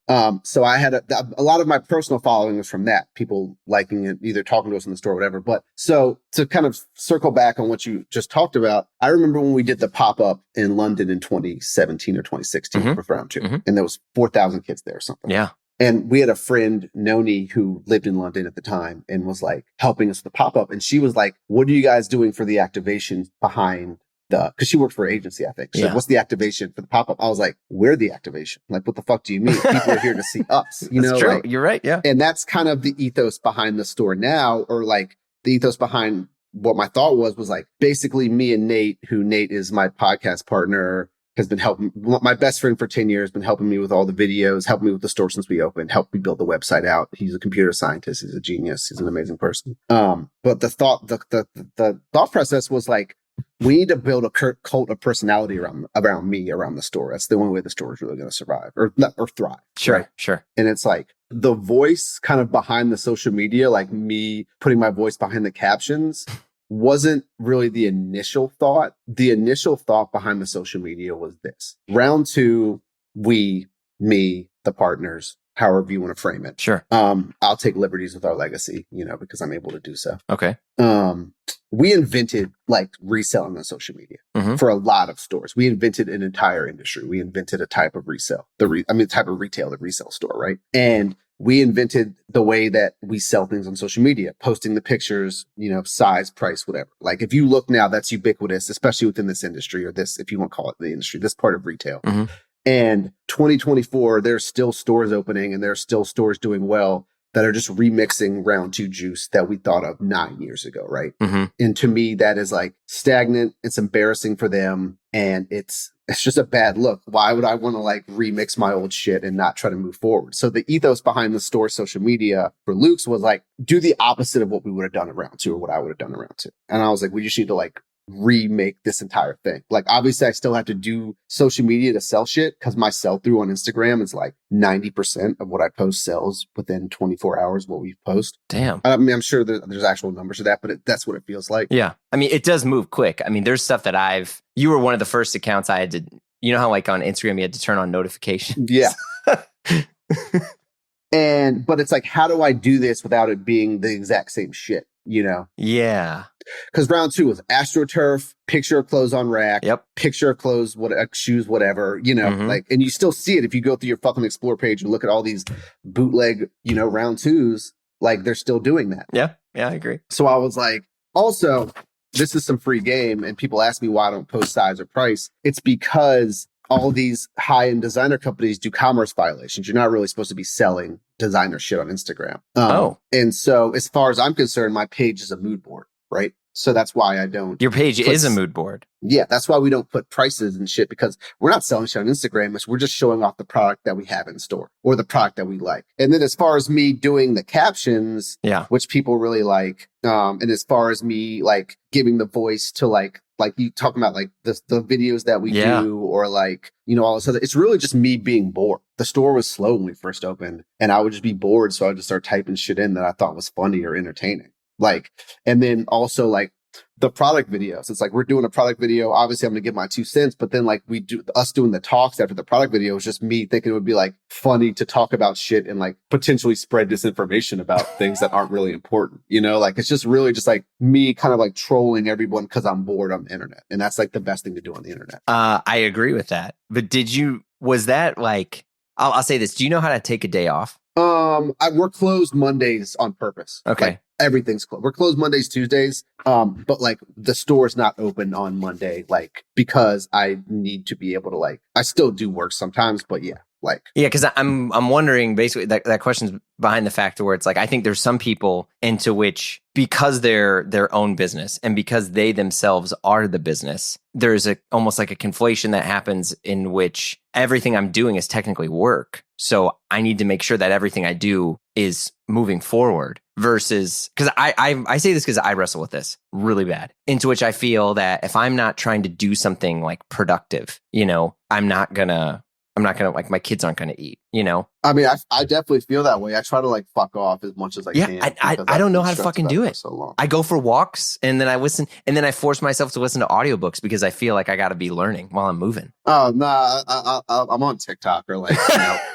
So I had a lot of my personal following was from that, people liking it, either talking to us in the store or whatever. But so to kind of circle back on what you just talked about, I remember when we did the pop-up in London in 2017 or 2016 with round 2, and there was 4,000 kids there or something. Yeah. And we had a friend, Noni, who lived in London at the time and was like helping us with the pop-up. And she was like, what are you guys doing for the activation behind because she worked for an agency, I think. She's like, what's the activation for the pop-up? I was like, we're the activation. Like, what the fuck do you mean? People are here to see us. You know, true. Like, You're right. Yeah. And that's kind of the ethos behind the store now, or like the ethos behind what my thought was like basically me and Nate, who Nate is my podcast partner, has been helping, my best friend for 10 years, been helping me with all the videos, helping me with the store since we opened, helped me build the website out. He's a computer scientist. He's a genius. He's an amazing person. But the thought process was like, we need to build a cult of personality around me, around the store. That's the only way the store is really going to survive or thrive. Sure, right? Sure. And it's like the voice kind of behind the social media, like me putting my voice behind the captions, wasn't really the initial thought. The initial thought behind the social media was this. Round 2, me, the partners, however you want to frame it. Sure. I'll take liberties with our legacy, because I'm able to do so. Okay. We invented like reselling on social media for a lot of stores. We invented an entire industry. We invented a type of resale, type of retail, the resale store, right? And we invented the way that we sell things on social media, posting the pictures, size, price, whatever. Like if you look now, that's ubiquitous, especially within this industry or this, if you want to call it the industry, this part of retail. And 2024, there's still stores opening and there's still stores doing well that are just remixing round 2 juice that we thought of 9 years ago, right? And to me, that is like stagnant. It's embarrassing for them. And it's just a bad look. Why would I want to like remix my old shit and not try to move forward? So the ethos behind the store social media for Luke's was like, do the opposite of what we would have done at round 2 or what I would have done at round 2. And I was like, we just need to like remake this entire thing. Like obviously I still have to do social media to sell shit because my sell through on Instagram is like 90% of what I post sells within 24 hours what we post. Damn. I mean, I'm sure there's actual numbers of that, but that's what it feels like. Yeah. I mean, it does move quick. I mean, there's stuff that you were one of the first accounts I had to, how like on Instagram you had to turn on notifications. Yeah. But it's like, how do I do this without it being the exact same shit? Yeah. Because round 2 was AstroTurf, picture of clothes on rack, picture of clothes, shoes, whatever, like, and you still see it if you go through your fucking Explore page and look at all these bootleg, round 2s, like they're still doing that. Yeah. Yeah, I agree. So I was like, also, this is some free game. And people ask me why I don't post size or price. It's because all these high-end designer companies do commerce violations. You're not really supposed to be selling designer shit on Instagram. And so as far as I'm concerned, my page is a mood board, right? So that's why I don't. Your page is a mood board. Yeah, that's why we don't put prices and shit, because we're not selling shit on Instagram. We're just showing off the product that we have in store or the product that we like. And then as far as me doing the captions, which people really like, and as far as me like giving the voice to like you talking about like the videos that we do or like, all this other, it's really just me being bored. The store was slow when we first opened and I would just be bored. So I would just start typing shit in that I thought was funny or entertaining. Like, and then also like the product videos. It's like, we're doing a product video. Obviously I'm going to give my 2 cents, but then like us doing the talks after the product video was just me thinking it would be like funny to talk about shit and like potentially spread disinformation about things that aren't really important. Like it's just really just like me kind of like trolling everyone because I'm bored on the internet. And that's like the best thing to do on the internet. I agree with that. But was that like, I'll say this. Do you know how to take a day off? We're closed Mondays on purpose. Okay. Like, everything's closed. We're closed Mondays, Tuesdays. But like the store's not open on Monday, like because I need to be able to like, I still do work sometimes, but yeah. Because I'm wondering basically that question's behind the factor where it's like I think there's some people into which because they're their own business and because they themselves are the business, there's almost like a conflation that happens in which everything I'm doing is technically work. So I need to make sure that everything I do is moving forward versus because I say this because I wrestle with this really bad, into which I feel that if I'm not trying to do something like productive, I'm not gonna I'm not gonna like my kids aren't gonna eat. I mean, I definitely feel that way. I try to like fuck off as much as I can. I don't know how to fucking do it. So long. I go for walks and then I listen, and then I force myself to listen to audiobooks because I feel like I got to be learning while I'm moving. Oh no, I'm on TikTok or like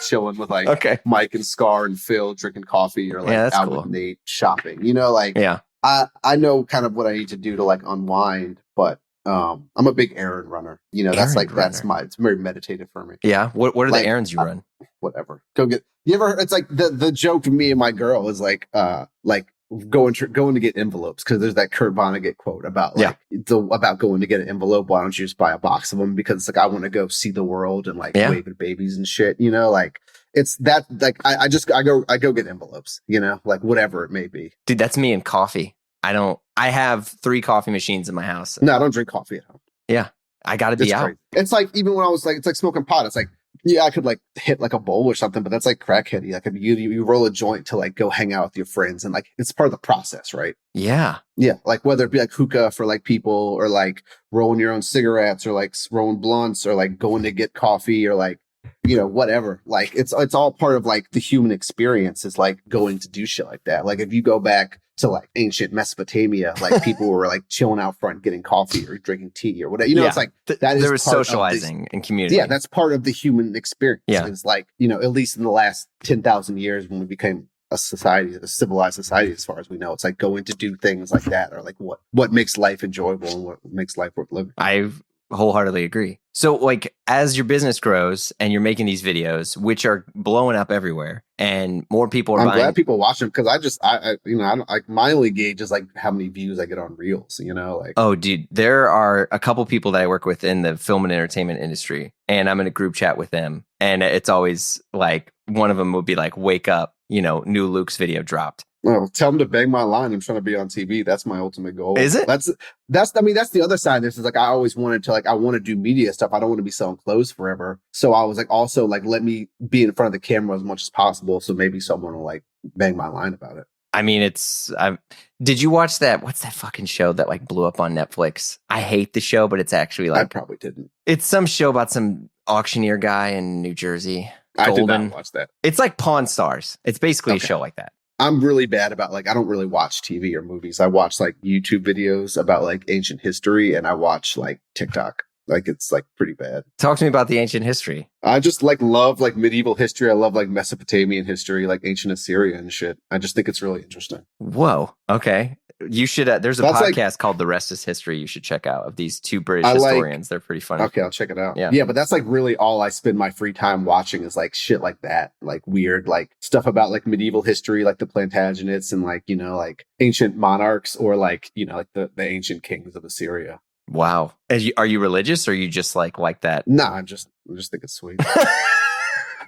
chilling with like Mike and Scar and Phil drinking coffee or like out with Nate shopping. Like I know kind of what I need to do to like unwind, but I'm a big errand runner. It's very meditative for me. Yeah. What are the errands you run? Whatever. Go get. You ever? It's like the joke of me and my girl is like going to get envelopes because there's that Kurt Vonnegut quote about about going to get an envelope. Why don't you just buy a box of them? Because it's like I want to go see the world and like wave at babies and shit. Like it's that like I go get envelopes. Like whatever it may be. Dude, that's me and coffee. I have 3 coffee machines in my house. No, I don't drink coffee at home. Yeah. I got to be out. Crazy. It's like, even when I was like, it's like smoking pot. It's like, I could like hit like a bowl or something, but that's like crackheady. Like if you roll a joint to like go hang out with your friends and like, it's part of the process, right? Yeah. Yeah. Like whether it be like hookah for like people or like rolling your own cigarettes or like rolling blunts or like going to get coffee or like, whatever. Like it's all part of like the human experience is like going to do shit like that. Like if you go back to like ancient Mesopotamia, like people were like chilling out front getting coffee or drinking tea or whatever. It's like that is there was socializing in community. Yeah, that's part of the human experience. Yeah. It's like, at least in the last 10,000 years when we became a civilized society, as far as we know, it's like going to do things like that or like what makes life enjoyable and what makes life worth living. I wholeheartily agree. So like as your business grows and you're making these videos, which are blowing up everywhere and more people are buying. I'm glad people watch them because I don't like my only gauge is like how many views I get on reels, like. Oh, dude, there are a couple people that I work with in the film and entertainment industry and I'm in a group chat with them. And it's always like one of them would be like, wake up, new Luke's video dropped. Well, tell them to bang my line. I'm trying to be on TV. That's my ultimate goal. Is it? That's the other side of this is like, I always wanted to I want to do media stuff. I don't want to be selling clothes forever. So I was like, also like, let me be in front of the camera as much as possible. So maybe someone will like bang my line about it. I mean, did you watch that? What's that fucking show that like blew up on Netflix? I hate the show, but it's actually like, I probably didn't. It's some show about some auctioneer guy in New Jersey. Golden. I did not watch that. It's like Pawn Stars. It's basically a show like that. I'm really bad about like, I don't really watch TV or movies. I watch like YouTube videos about like ancient history and I watch like TikTok. Like it's like pretty bad. Talk to me about the ancient history. I just like love like medieval history. I love like Mesopotamian history, like ancient Assyria and shit. I just think it's really interesting. Whoa. Okay. You should, there's a podcast called The Rest is History you should check out of these 2 British historians. They're pretty funny. Okay, I'll check it out. Yeah, but that's like really all I spend my free time watching is like shit like that. Like weird, like stuff about like medieval history, like the Plantagenets and like, like ancient monarchs or like, like the ancient kings of Assyria. Wow. Are you religious or are you just like that? No, I just think it's sweet.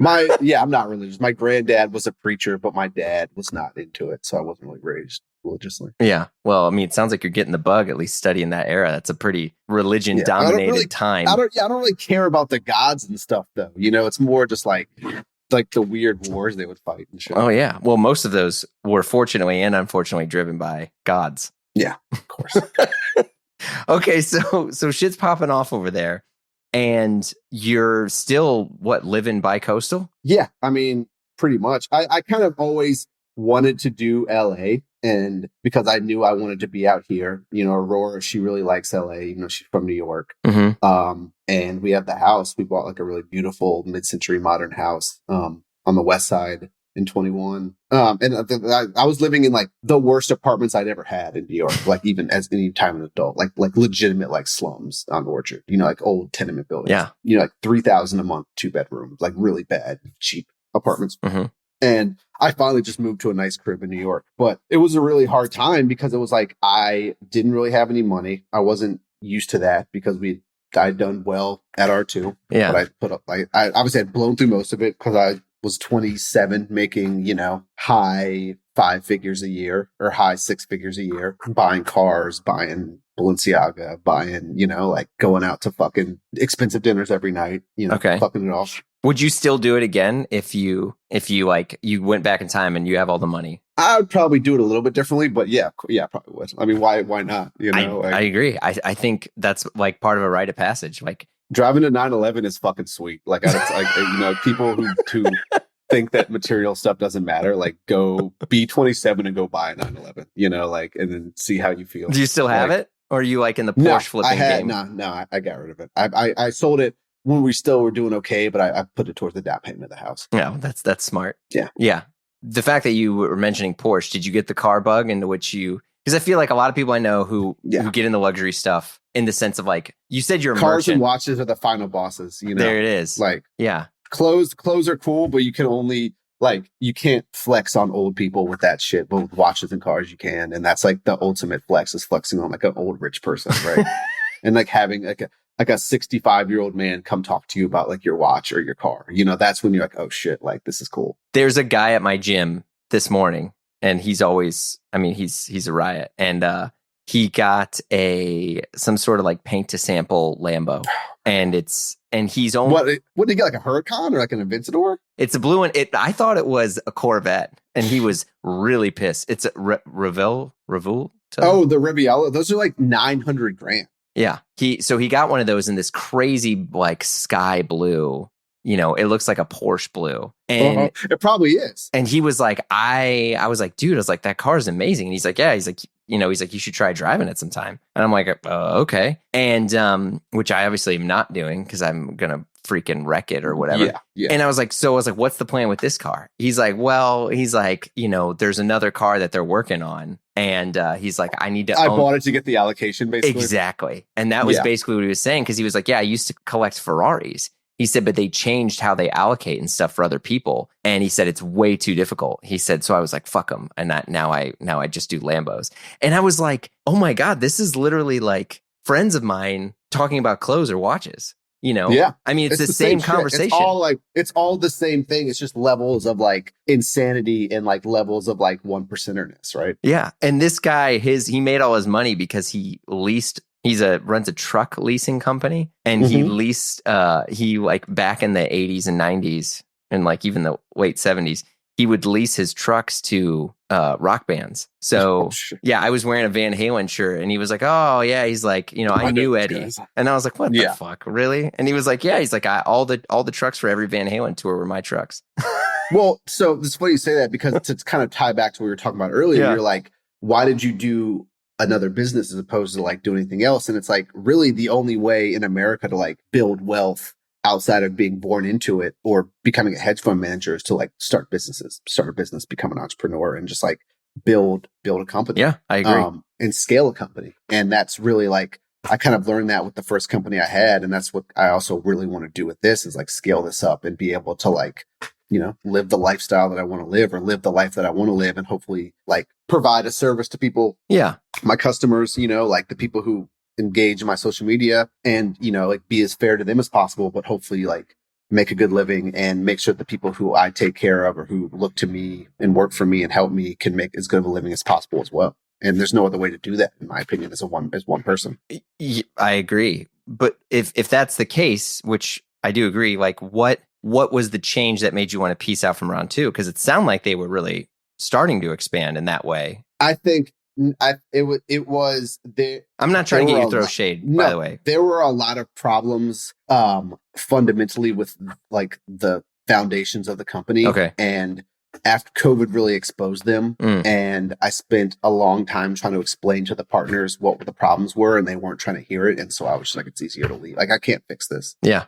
I'm not religious. My granddad was a preacher, but my dad was not into it. So I wasn't really raised religiously. Yeah. Well, I mean, it sounds like you're getting the bug, at least studying that era. That's a pretty religion dominated time. I don't really care about the gods and stuff though. It's more just like the weird wars they would fight and shit. Oh yeah. Well, most of those were fortunately and unfortunately driven by gods. Yeah, of course. Okay. So shit's popping off over there. And you're still, living bi-coastal? Yeah, I mean, pretty much. I kind of always wanted to do LA, and because I knew I wanted to be out here. Aurora, she really likes LA. She's from New York. Mm-hmm. And we have the house. We bought like a really beautiful mid-century modern house on the west side in 21. And I was living in like the worst apartments I'd ever had in New York, like even as any time an adult, like legitimate like slums on Orchard, like old tenement buildings. Yeah. Like $3,000 a month, 2 bedrooms, like really bad, cheap apartments. Mm-hmm. And I finally just moved to a nice crib in New York, but it was a really hard time because it was like, I didn't really have any money. I wasn't used to that because I'd done well at R2. Yeah. But I put up, I obviously had blown through most of it because I was 27 making, high 5 figures a year or high 6 figures a year, buying cars, buying Balenciaga, buying, like going out to fucking expensive dinners every night, fucking it off. Would you still do it again if you like you went back in time and you have all the money? I would probably do it a little bit differently, but yeah, probably would. I mean, why not? I agree. I think that's like part of a rite of passage. Like Driving a 911 is fucking sweet. Like, people who think that material stuff doesn't matter, like go B27 and go buy a 911, like, and then see how you feel. Do you still have it? Or are you like in the Porsche flipping game? I got rid of it. I sold it when we still were doing okay, but I put it towards the down payment of the house. Yeah, that's smart. Yeah. Yeah. The fact that you were mentioning Porsche, did you get the car bug into which because I feel like a lot of people I know who get into luxury stuff in the sense of like, you said you're a cars merchant. And watches are the final bosses, There it is. Like, yeah. Clothes are cool, but you can only you can't flex on old people with that shit, but with watches and cars you can. And that's like the ultimate flex, is flexing on like an old rich person, right? And like having like a 65-year-old man come talk to you about like your watch or your car. That's when you're like, oh shit, like this is cool. There's a guy at my gym this morning, and he's always, he's a riot. And he got some sort of like paint to sample Lambo. And he's only what did he get, like a Huracan or like an Aventador? It's a blue one. I thought it was a Corvette, and he was really pissed. It's a Revol. Oh, the Riviera. Those are like $900,000. Yeah. He got one of those in this crazy like sky blue. It looks like a Porsche blue, and it probably is. And he was like, I was like, dude, I was like, that car is amazing. And he's like, yeah. He's like, you should try driving it sometime. And I'm like, okay. And which I obviously am not doing because I'm gonna freaking wreck it or whatever. Yeah. And I was like, what's the plan with this car? He's like, there's another car that they're working on. And he's like, I bought it to get the allocation, basically. Exactly. And that was basically what he was saying, because he was like, yeah, I used to collect Ferraris. He said, but they changed how they allocate and stuff for other people. And he said, it's way too difficult. He said, so I was like, fuck them. And now I just do Lambos. And I was like, oh my God, this is literally like friends of mine talking about clothes or watches. Yeah. It's the same conversation. It's all the same thing. It's just levels of like insanity and like levels of like 1%erness, right? Yeah. And this guy, he made all his money because he runs a truck leasing company, and he leased, he like back in the 80s and 90s and like even the late 70s, he would lease his trucks to rock bands. So yeah, I was wearing a Van Halen shirt, and he was like, oh yeah, he's like, I knew Eddie. Guys. And I was like, what the fuck, really? And he was like, yeah, he's like, all the trucks for every Van Halen tour were my trucks. Well, so it's funny you say that, because to kind of tie back to what we were talking about earlier, you're like, why did you do another business as opposed to like doing anything else? And it's like, really the only way in America to like build wealth outside of being born into it or becoming a hedge fund manager is to like start a business, become an entrepreneur, and just like build a company. Yeah, I agree. And scale a company. And that's really like, I kind of learned that with the first company I had. And that's what I also really want to do with this, is like scale this up and be able to like, live the lifestyle that I want to live, or live the life that I want to live, and hopefully like provide a service to people. Yeah. My customers, like the people who engage in my social media, and, like be as fair to them as possible, but hopefully like make a good living and make sure the people who I take care of or who look to me and work for me and help me can make as good of a living as possible as well. And there's no other way to do that, in my opinion, as one person. I agree. But if that's the case, which I do agree, like what was the change that made you want to peace out from round two? Because it sounded like they were really starting to expand in that way. I think it was there. I'm not trying to get you to throw shade, by the way. There were a lot of problems fundamentally with like the foundations of the company. Okay. And after COVID really exposed them, and I spent a long time trying to explain to the partners what the problems were, and they weren't trying to hear it. And so I was just like, it's easier to leave. Like, I can't fix this. Yeah.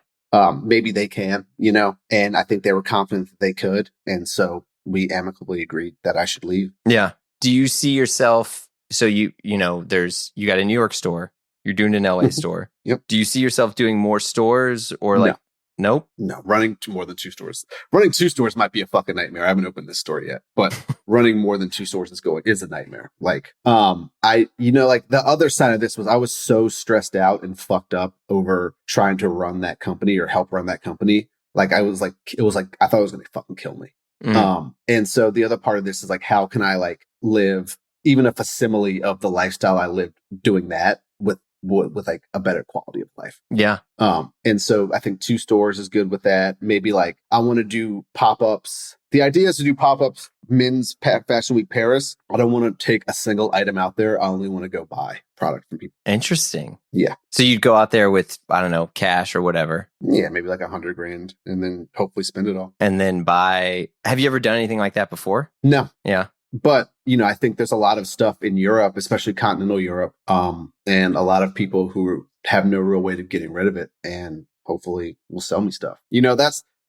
Maybe they can, and I think they were confident that they could. And so we amicably agreed that I should leave. Yeah. Do you see yourself? So you got a New York store, you're doing an LA store. Yep. Do you see yourself doing more stores, or like, nope? No, running to more than 2 stores. Running 2 stores might be a fucking nightmare. I haven't opened this store yet, but running more than 2 stores is a nightmare. Like, like the other side of this was I was so stressed out and fucked up over trying to run that company or help run that company. Like, I thought it was going to fucking kill me. And so the other part of this is like, how can I like live even a facsimile of the lifestyle I lived doing that with with like a better quality of life. Yeah. And so I think 2 stores is good with that. Maybe like I want to do pop-ups. The idea is to do pop-ups men's Fashion Week Paris. I don't want to take a single item out there. I only want to go buy product from people. Interesting. Yeah. So you'd go out there with, I don't know, cash or whatever. Yeah, maybe like $100,000 and then hopefully spend it all. And then buy. Have you ever done anything like that before? No. Yeah. But, I think there's a lot of stuff in Europe, especially continental Europe, and a lot of people who have no real way of getting rid of it and hopefully will sell me stuff.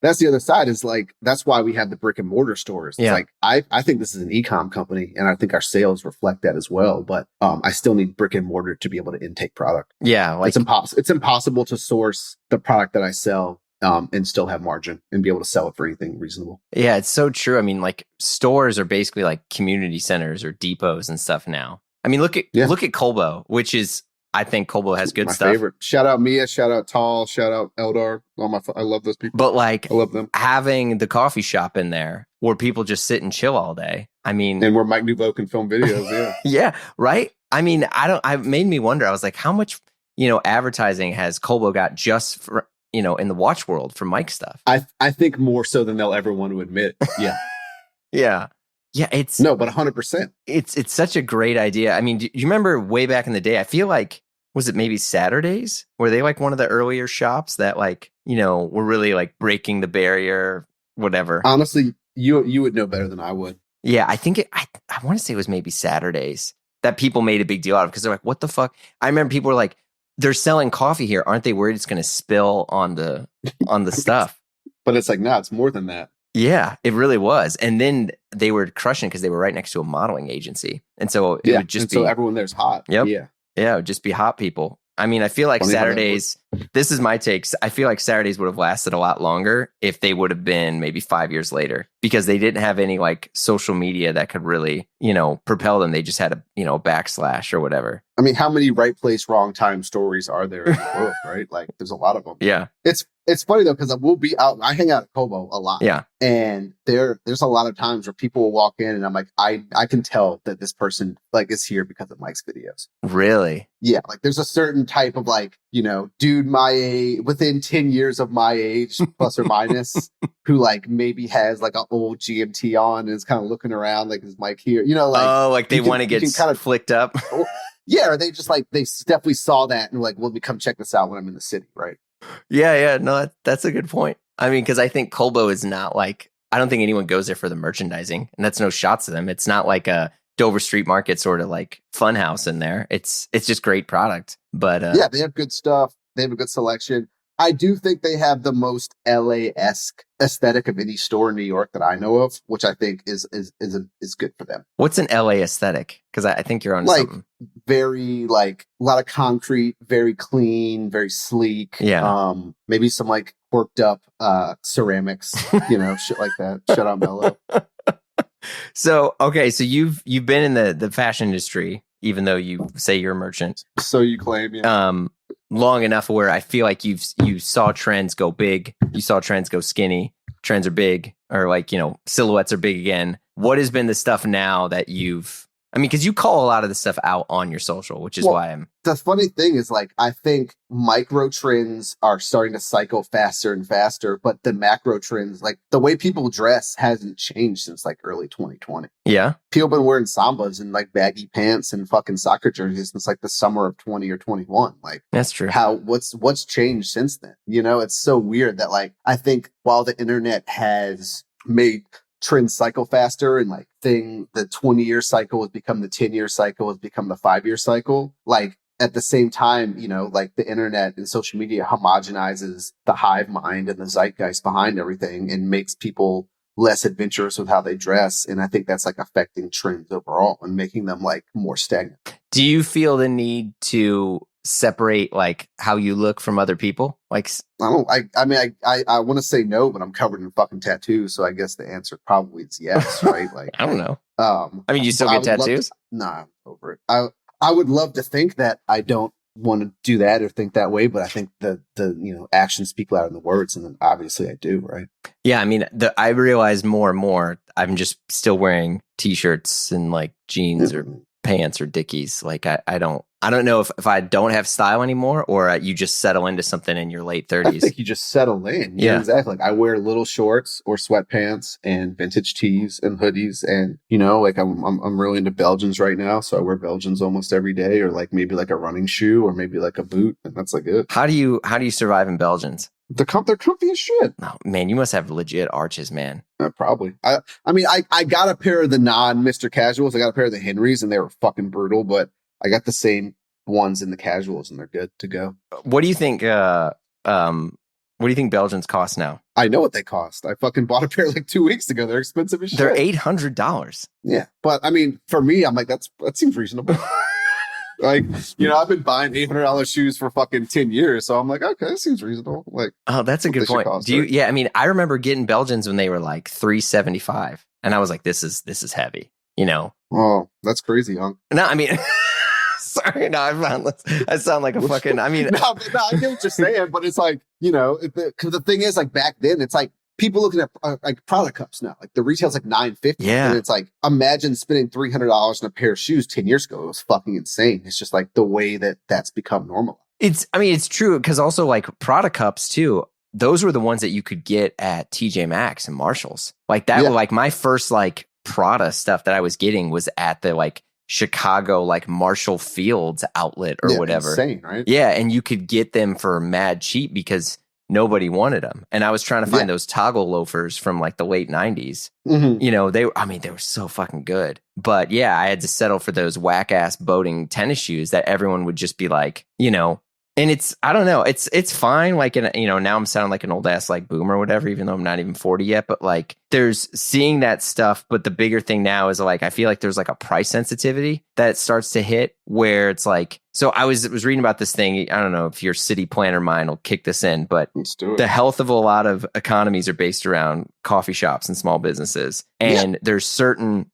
That's the other side is like, that's why we have the brick and mortar stores. It's like, I think this is an e-com company and I think our sales reflect that as well. But I still need brick and mortar to be able to intake product. Yeah. Like it's impossible to source the product that I sell and still have margin and be able to sell it for anything reasonable. Yeah, it's so true. I mean, like stores are basically like community centers or depots and stuff now. I mean, look at Colbo, which is, I think Colbo has good stuff. My favorite. Shout out Mia, shout out Tall, shout out Eldar. I love those people. But like, I love them. Having the coffee shop in there where people just sit and chill all day. I mean, and where Mike Nouveau can film videos. Yeah. Yeah. Right. I mean, it made me wonder. I was like, how much, advertising has Colbo got just for, in the watch world for Mike stuff? I think more so than they'll ever want to admit. Yeah. Yeah. Yeah. But 100%. It's such a great idea. I mean, do you remember way back in the day? I feel like, was it maybe Saturdays? Were they like one of the earlier shops that like, were really like breaking the barrier, whatever? Honestly, you would know better than I would. Yeah. I think I want to say it was maybe Saturdays that people made a big deal out of because they're like, what the fuck? I remember people were like, they're selling coffee here. Aren't they worried it's going to spill on the stuff? But it's like, no, it's more than that. Yeah, it really was. And then they were crushing because they were right next to a modeling agency. And so it would just be. So everyone there's hot. Yep. Yeah. Yeah, it would just be hot people. I mean, I feel like Saturdays, this is my takes. I feel like Saturdays would have lasted a lot longer if they would have been maybe 5 years later because they didn't have any like social media that could really, propel them. They just had a backslash or whatever. I mean, how many right place, wrong time stories are there in the world, right? Like there's a lot of them. Yeah. It's funny though, because we'll be out. I hang out at Kobo a lot. Yeah. And there's a lot of times where people will walk in and I'm like, I can tell that this person like is here because of Mike's videos. Really? Yeah. Like there's a certain type of like, dude my age, within 10 years of my age, plus or minus, who like maybe has like an old GMT on and is kind of looking around like, is Mike here? Like they want to get kind of flicked up. Yeah. Or they just like, they definitely saw that and like, well, me come check this out when I'm in the city. Right. Yeah. No, that's a good point. I mean, because I think Colbo is not like, I don't think anyone goes there for the merchandising, and that's no shots to them. It's not like a Dover Street Market sort of like fun house in there. It's just great product. But yeah, they have good stuff. They have a good selection. I do think they have the most LA-esque aesthetic of any store in New York that I know of, which I think is good for them. What's an LA aesthetic? Because I think you're on like something. Very like a lot of concrete, very clean, very sleek. Yeah. Maybe some like corked up ceramics, shit like that. Shut up, Mellow. So okay, so you've been in the fashion industry, even though you say you're a merchant. So you claim, yeah. Long enough where I feel like you saw trends go big, you saw trends go skinny, trends are big, or like, silhouettes are big again. What has been the stuff now that because you call a lot of the stuff out on your social, which is why I'm... The funny thing is like, I think micro trends are starting to cycle faster and faster, but the macro trends, like the way people dress hasn't changed since like early 2020. Yeah. People have been wearing sambas and like baggy pants and fucking soccer jerseys since like the summer of 20 or 21. Like that's true. What's changed since then? It's so weird that like, I think while the internet has made trends cycle faster and like the 20-year cycle has become the 10-year cycle has become the 5-year cycle. Like at the same time, like the internet and social media homogenizes the hive mind and the zeitgeist behind everything and makes people less adventurous with how they dress. And I think that's like affecting trends overall and making them like more stagnant. Do you feel the need to separate like how you look from other people? Like I want to say no, but I'm covered in fucking tattoos, so I guess the answer probably is yes, right? Like I don't know. You still get tattoos? Nah, I'm over it. I would love to think that I don't want to do that or think that way, but I think the actions speak louder than the words, and then obviously I do, right? Yeah, I mean, I realize more and more I'm just still wearing t-shirts and like jeans or pants or Dickies. Like I don't know if I don't have style anymore, or you just settle into something in your late 30s. I think you just settle in. Yeah, exactly. Like I wear little shorts or sweatpants and vintage tees and hoodies, and like I'm really into Belgians right now, so I wear Belgians almost every day, or like maybe like a running shoe or maybe like a boot, and that's like it. How do you survive in Belgians? They're comfy as shit. Oh, man, you must have legit arches, man. Probably. I mean, I got a pair of the non-Mr. Casuals. I got a pair of the Henrys, and they were fucking brutal, but I got the same ones in the casuals, and they're good to go. What do you think? What do you think Belgians cost now? I know what they cost. I fucking bought a pair like 2 weeks ago. They're expensive as shit. They're $800. Yeah, but I mean, for me, I'm like, that seems reasonable. Like, I've been buying $800 shoes for fucking 10 years. So I'm like, okay, that seems reasonable. Like, oh, that's a good point. Yeah, I mean, I remember getting Belgians when they were like $375, and I was like, this is heavy, Oh, that's crazy, huh? No, I mean, sorry, no, I sound like a fucking, I mean. No, I get what you're saying, but it's like, because the thing is, like, back then, it's like, people looking at like product cups now, like the retail's like $950. Yeah. And it's like, imagine spending $300 on a pair of shoes 10 years ago. It was fucking insane. It's just like the way that's become normal. It's true. Cause also like product cups too, those were the ones that you could get at TJ Maxx and Marshalls. Like that was like my first like Prada stuff that I was getting was at the like Chicago, like Marshall Fields outlet or whatever. Insane, right? Yeah. And you could get them for mad cheap because nobody wanted them. And I was trying to find those toggle loafers from like the late 90s. Mm-hmm. They were so fucking good. But yeah, I had to settle for those whack ass boating tennis shoes that everyone would just be like, and it's, I don't know, it's fine. Like, now I'm sounding like an old ass like boomer or whatever, even though I'm not even 40 yet. But like, there's seeing that stuff. But the bigger thing now is like, I feel like there's like a price sensitivity that starts to hit where it's like, so I was reading about this thing. I don't know if your city planner mind will kick this in, but the health of a lot of economies are based around coffee shops and small businesses. And there's certain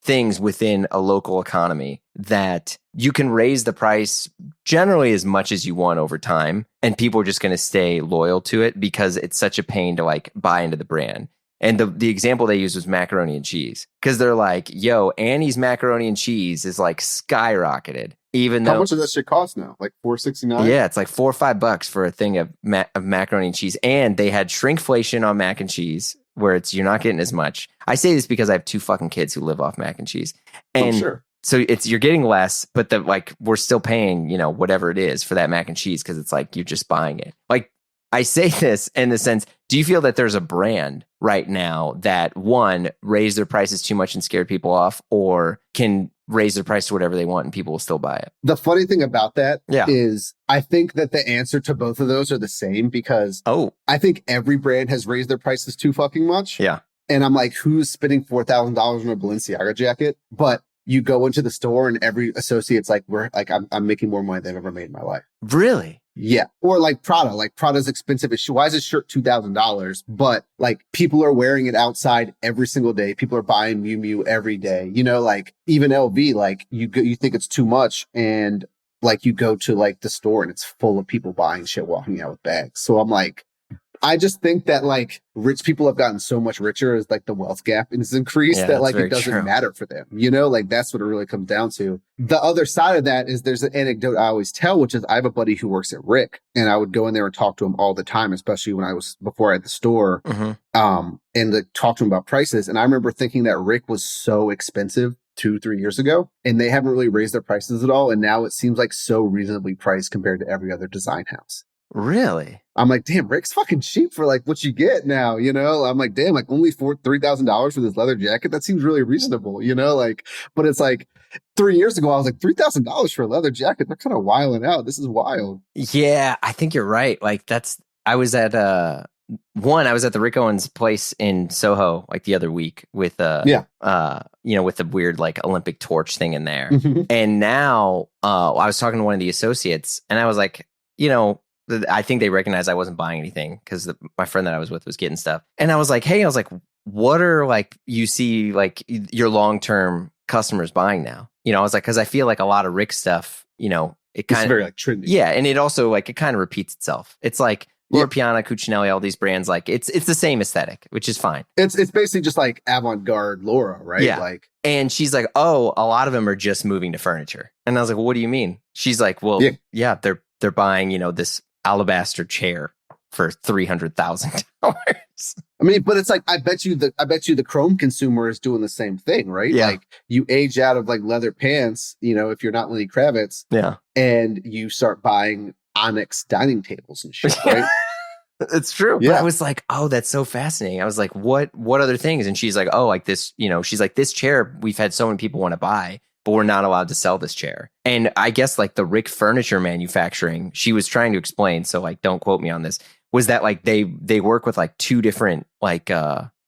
things within a local economy that you can raise the price generally as much as you want over time, and people are just going to stay loyal to it because it's such a pain to like buy into the brand. And the example they used was macaroni and cheese, because they're like, yo, Annie's macaroni and cheese is like skyrocketed. Even though, how much does that shit cost now? Like $4.69? Yeah, it's like $4 or $5 for a thing of macaroni and cheese. And they had shrinkflation on mac and cheese, where you're not getting as much. I say this because I have 2 fucking kids who live off mac and cheese. And sure. So you're getting less, but we're still paying, whatever it is for that mac and cheese, because it's like you're just buying it. Like, I say this in the sense, do you feel that there's a brand right now that, one, raised their prices too much and scared people off, or can raise their price to whatever they want and people will still buy it? The funny thing about that is I think that the answer to both of those are the same, because I think every brand has raised their prices too fucking much. Yeah. And I'm like, who's spending $4,000 on a Balenciaga jacket? But you go into the store and every associate's like, I'm making more money than I've ever made in my life. Really? Yeah. Or like Prada. Like Prada's expensive as shit. Why is this shirt $2,000? But like people are wearing it outside every single day. People are buying Miu Miu every day. Like even LV, like you think it's too much, and like you go to like the store and it's full of people buying shit, walking out with bags. So I'm like, I just think that like rich people have gotten so much richer as like the wealth gap is increased that like it doesn't matter for them, like that's what it really comes down to. The other side of that is there's an anecdote I always tell, which is I have a buddy who works at Rick, and I would go in there and talk to him all the time, especially before I had the store, and talk to him about prices. And I remember thinking that Rick was so expensive 2-3 years ago, and they haven't really raised their prices at all. And now it seems like so reasonably priced compared to every other design house. Really? I'm like, damn, Rick's fucking cheap for like what you get now, I'm like, damn, like only $3,000 for this leather jacket. That seems really reasonable, like, but it's like 3 years ago, I was like, $3,000 for a leather jacket. They're kind of wilding out. This is wild. Yeah, I think you're right. Like I was at the Rick Owens place in Soho like the other week with with the weird like Olympic torch thing in there. Mm-hmm. And now I was talking to one of the associates, and I was like, I think they recognized I wasn't buying anything because my friend that I was with was getting stuff. And I was like, hey, what are like you see like your long-term customers buying now? I was like, because I feel like a lot of Rick stuff, it kind of very like trendy. Yeah. And it also like it kind of repeats itself. It's like Loro Piana, Cucinelli, all these brands, like it's the same aesthetic, which is fine. It's basically just like avant-garde Laura, right? Yeah. Like, and she's like, oh, a lot of them are just moving to furniture. And I was like, well, what do you mean? She's like, well, yeah, they're buying, this alabaster chair for $300,000. I mean, but it's like I bet you the Chrome consumer is doing the same thing, right? Yeah. Like you age out of like leather pants, if you're not Lenny Kravitz, and you start buying Onyx dining tables and shit, right? It's true. Yeah. But I was like, oh, that's so fascinating. I was like, what other things? And she's like, oh, like this, she's like, this chair we've had so many people want to buy, but we're not allowed to sell this chair. And I guess like the Rick Furniture Manufacturing, she was trying to explain, so like don't quote me on this, was that like they work with like two different like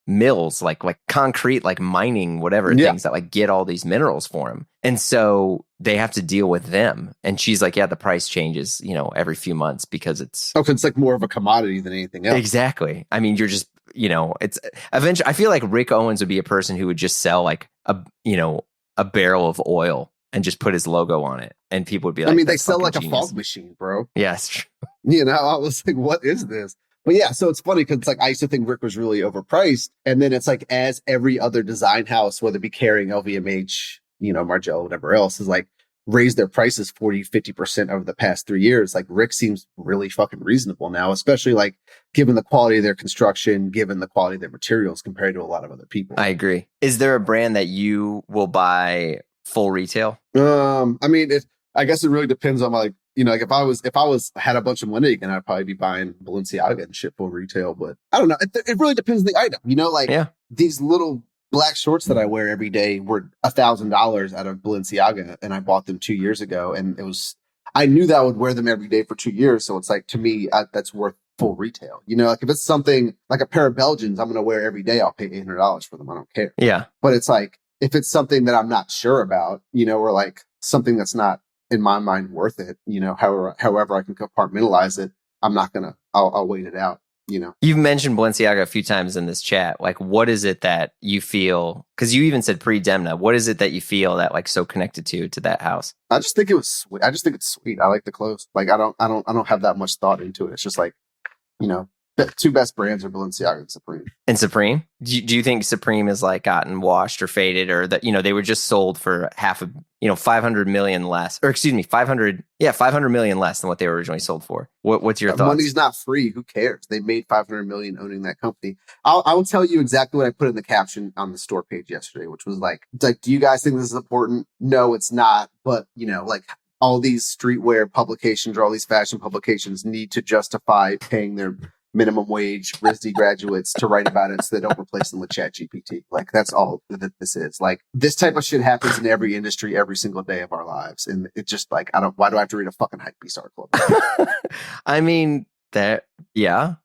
mills, like concrete, like mining, whatever things that like get all these minerals for them. And so they have to deal with them. And she's like, yeah, the price changes, every few months because it's like more of a commodity than anything else. Exactly. I mean, you're just, it's eventually, I feel like Rick Owens would be a person who would just sell like a barrel of oil and just put his logo on it. And people would be like, I mean, they sell like genius. A fog machine, bro. Yes. I was like, what is this? But yeah, so it's funny because it's like I used to think Rick was really overpriced. And then it's like as every other design house, whether it be Kering, LVMH, Margiela, whatever else, is like raised their prices 40, 50% over the past 3 years. Like Rick seems really fucking reasonable now, especially like given the quality of their construction, given the quality of their materials compared to a lot of other people. I agree. Is there a brand that you will buy full retail? I mean, I guess it really depends on like, like if I had a bunch of money again, I'd probably be buying Balenciaga and shit full retail. But I don't know. It really depends on the item. These little black shorts that I wear every day were $1,000 out of Balenciaga, and I bought them 2 years ago, and I knew that I would wear them every day for 2 years. So it's like, to me, that's worth full retail. Like if it's something like a pair of Belgians I'm going to wear every day, I'll pay $800 for them. I don't care. Yeah. But it's like, if it's something that I'm not sure about, or like something that's not in my mind worth it, however I can compartmentalize it, I'll wait it out. You've mentioned Balenciaga a few times in this chat. Like, what is it that you feel? Because you even said pre-Demna. What is it that you feel that like so connected to that house? I just think it was sweet. I just think it's sweet. I like the clothes. Like, I don't have that much thought into it. It's just like, the two best brands are Balenciaga and Supreme. And Supreme? Do you think Supreme has like gotten washed or faded, or that they were just sold for half of 500 million less, or excuse me, 500 million less than what they were originally sold for? What's your thoughts? Money's not free. Who cares? They made 500 million owning that company. I will tell you exactly what I put in the caption on the store page yesterday, which was like, do you guys think this is important? No, it's not. But like all these streetwear publications or all these fashion publications need to justify paying their minimum wage RISD graduates to write about it so they don't replace them with ChatGPT. Like, that's all that this is. Like, this type of shit happens in every industry every single day of our lives. And it's just like, why do I have to read a fucking Hypebeast article? I mean, yeah.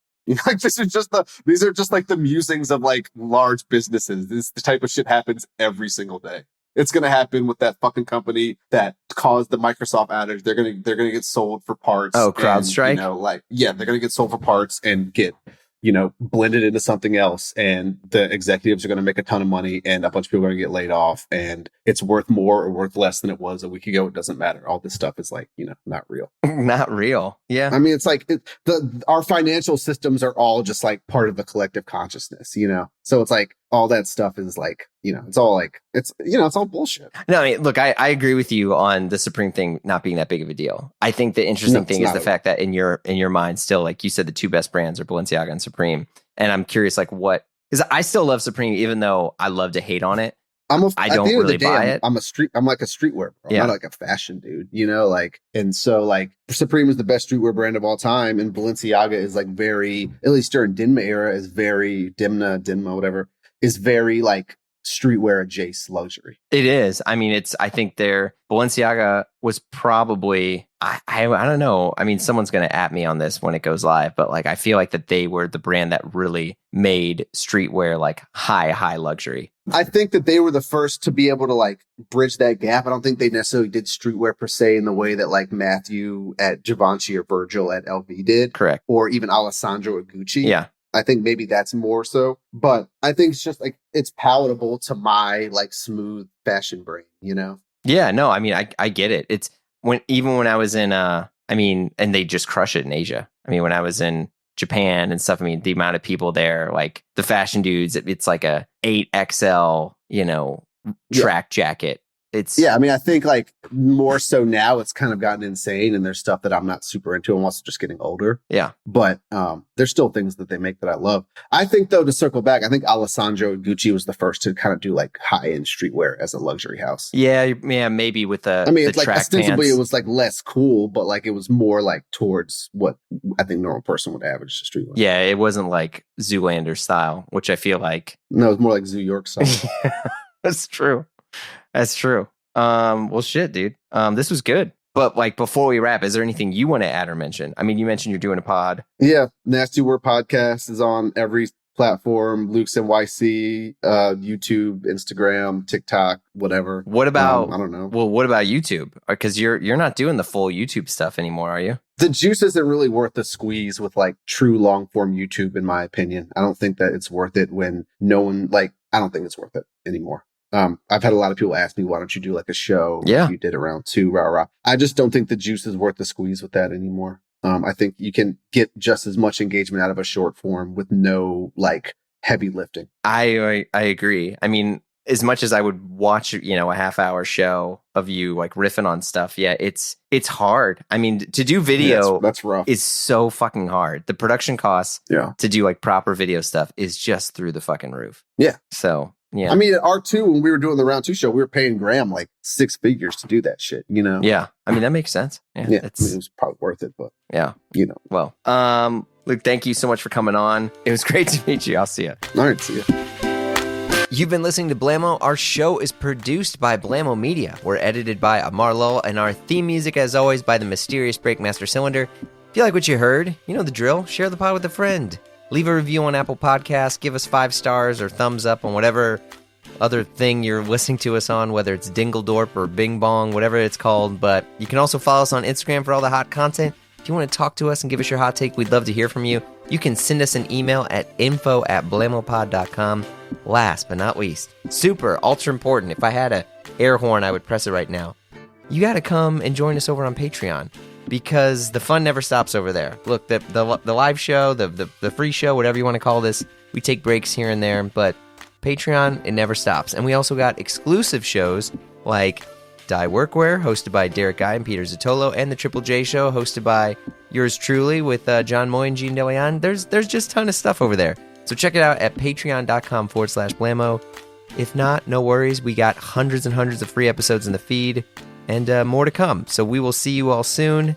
Like, these are just like the musings of like large businesses. The type of shit happens every single day. It's going to happen with that fucking company that caused the Microsoft outage. They're going to get sold for parts. Oh, CrowdStrike. They're going to get sold for parts and get, blended into something else. And the executives are going to make a ton of money, and a bunch of people are going to get laid off, and it's worth more or worth less than it was a week ago. It doesn't matter. All this stuff is like, not real. Not real. Yeah. I mean, it's like our financial systems are all just like part of the collective consciousness, So it's like all that stuff is like, it's all like, it's all bullshit. No, I mean, look, I agree with you on the Supreme thing not being that big of a deal. I think the interesting thing is the fact that in your mind still, like you said, the two best brands are Balenciaga and Supreme. And I'm curious, like because I still love Supreme, even though I love to hate on it. I don't really buy it. I'm like a streetwear bro. I'm not like a fashion dude, and so like Supreme is the best streetwear brand of all time, and Balenciaga is like very, at least during Dinma era, is very Dinma, whatever, is very like streetwear adjacent luxury. It is. I mean, I think Balenciaga was probably, I don't know. I mean, someone's going to at me on this when it goes live, but like, I feel like that they were the brand that really made streetwear like high luxury. I think that they were the first to be able to like bridge that gap. I don't think they necessarily did streetwear per se in the way that like Matthew at Givenchy or Virgil at LV did. Correct. Or even Alessandro at Gucci. Yeah. I think maybe that's more so, but I think it's just like, it's palatable to my like smooth fashion brain, Yeah, no, I mean, I get it. It's when I was in, and they just crush it in Asia. I mean, when I was in Japan and stuff. I mean, the amount of people there, like the fashion dudes, it's like a 8XL, track jacket. I mean, I think like more so now it's kind of gotten insane, and there's stuff that I'm not super into. I'm also just getting older. Yeah. But there's still things that they make that I love. I think, though, to circle back, I think Alessandro Gucci was the first to kind of do like high-end streetwear as a luxury house. Yeah, maybe with the it's like track ostensibly pants. It was like less cool, but like it was more like towards what I think normal person would average the streetwear. Yeah, it wasn't like Zoolander style, which I feel like. No, it was more like Zoo York style. That's true. Well, shit, dude. This was good. But like before we wrap, is there anything you want to add or mention? I mean, you mentioned you're doing a pod. Yeah, Nasty Word Podcast is on every platform: Luke's NYC, YouTube, Instagram, TikTok, whatever. What about I don't know. Well, what about YouTube? Because you're not doing the full YouTube stuff anymore, are you? The juice isn't really worth the squeeze with like true long form YouTube, in my opinion. I don't think that it's worth it when no one I don't think it's worth it anymore. I've had a lot of people ask me, why don't you do like a show? Yeah. You did around 2, rah, rah. I just don't think the juice is worth the squeeze with that anymore. I think you can get just as much engagement out of a short form with no like heavy lifting. I agree. I mean, as much as I would watch, a half-hour show of you like riffing on stuff, yeah, it's hard. I mean, to do video, that's rough. Is so fucking hard. The production costs, to do like proper video stuff is just through the fucking roof. Yeah. So yeah. I mean, at R2, when we were doing the round 2 show, we were paying Graham like 6 figures to do that shit. Yeah. I mean, that makes sense. Yeah. I mean, it was probably worth it, but yeah. Well, Luke, thank you so much for coming on. It was great to meet you. I'll see you. All right, see you. You've been listening to Blamo. Our show is produced by Blamo Media. We're edited by Amar Lowell, and our theme music, as always, by the mysterious Breakmaster Cylinder. If you like what you heard, you know the drill. Share the pod with a friend. Leave a review on Apple Podcasts. Give us 5 stars or thumbs up on whatever other thing you're listening to us on, whether it's Dingledorp or Bing Bong, whatever it's called. But you can also follow us on Instagram for all the hot content. If you want to talk to us and give us your hot take, we'd love to hear from you. You can send us an email at info@blamopod.com. Last but not least, super, ultra important, if I had a air horn, I would press it right now. You got to come and join us over on Patreon, because the fun never stops over there. Look, the live show, the free show, whatever you want to call this, we take breaks here and there, but Patreon, it never stops. And we also got exclusive shows like Die Workwear, hosted by Derek Guy and Peter Zotolo, and the Triple J Show, hosted by yours truly with John Moy and Gene DeLeon. There's just a ton of stuff over there. So check it out at patreon.com/Blamo. If not, no worries. We got hundreds and hundreds of free episodes in the feed, and more to come. So we will see you all soon.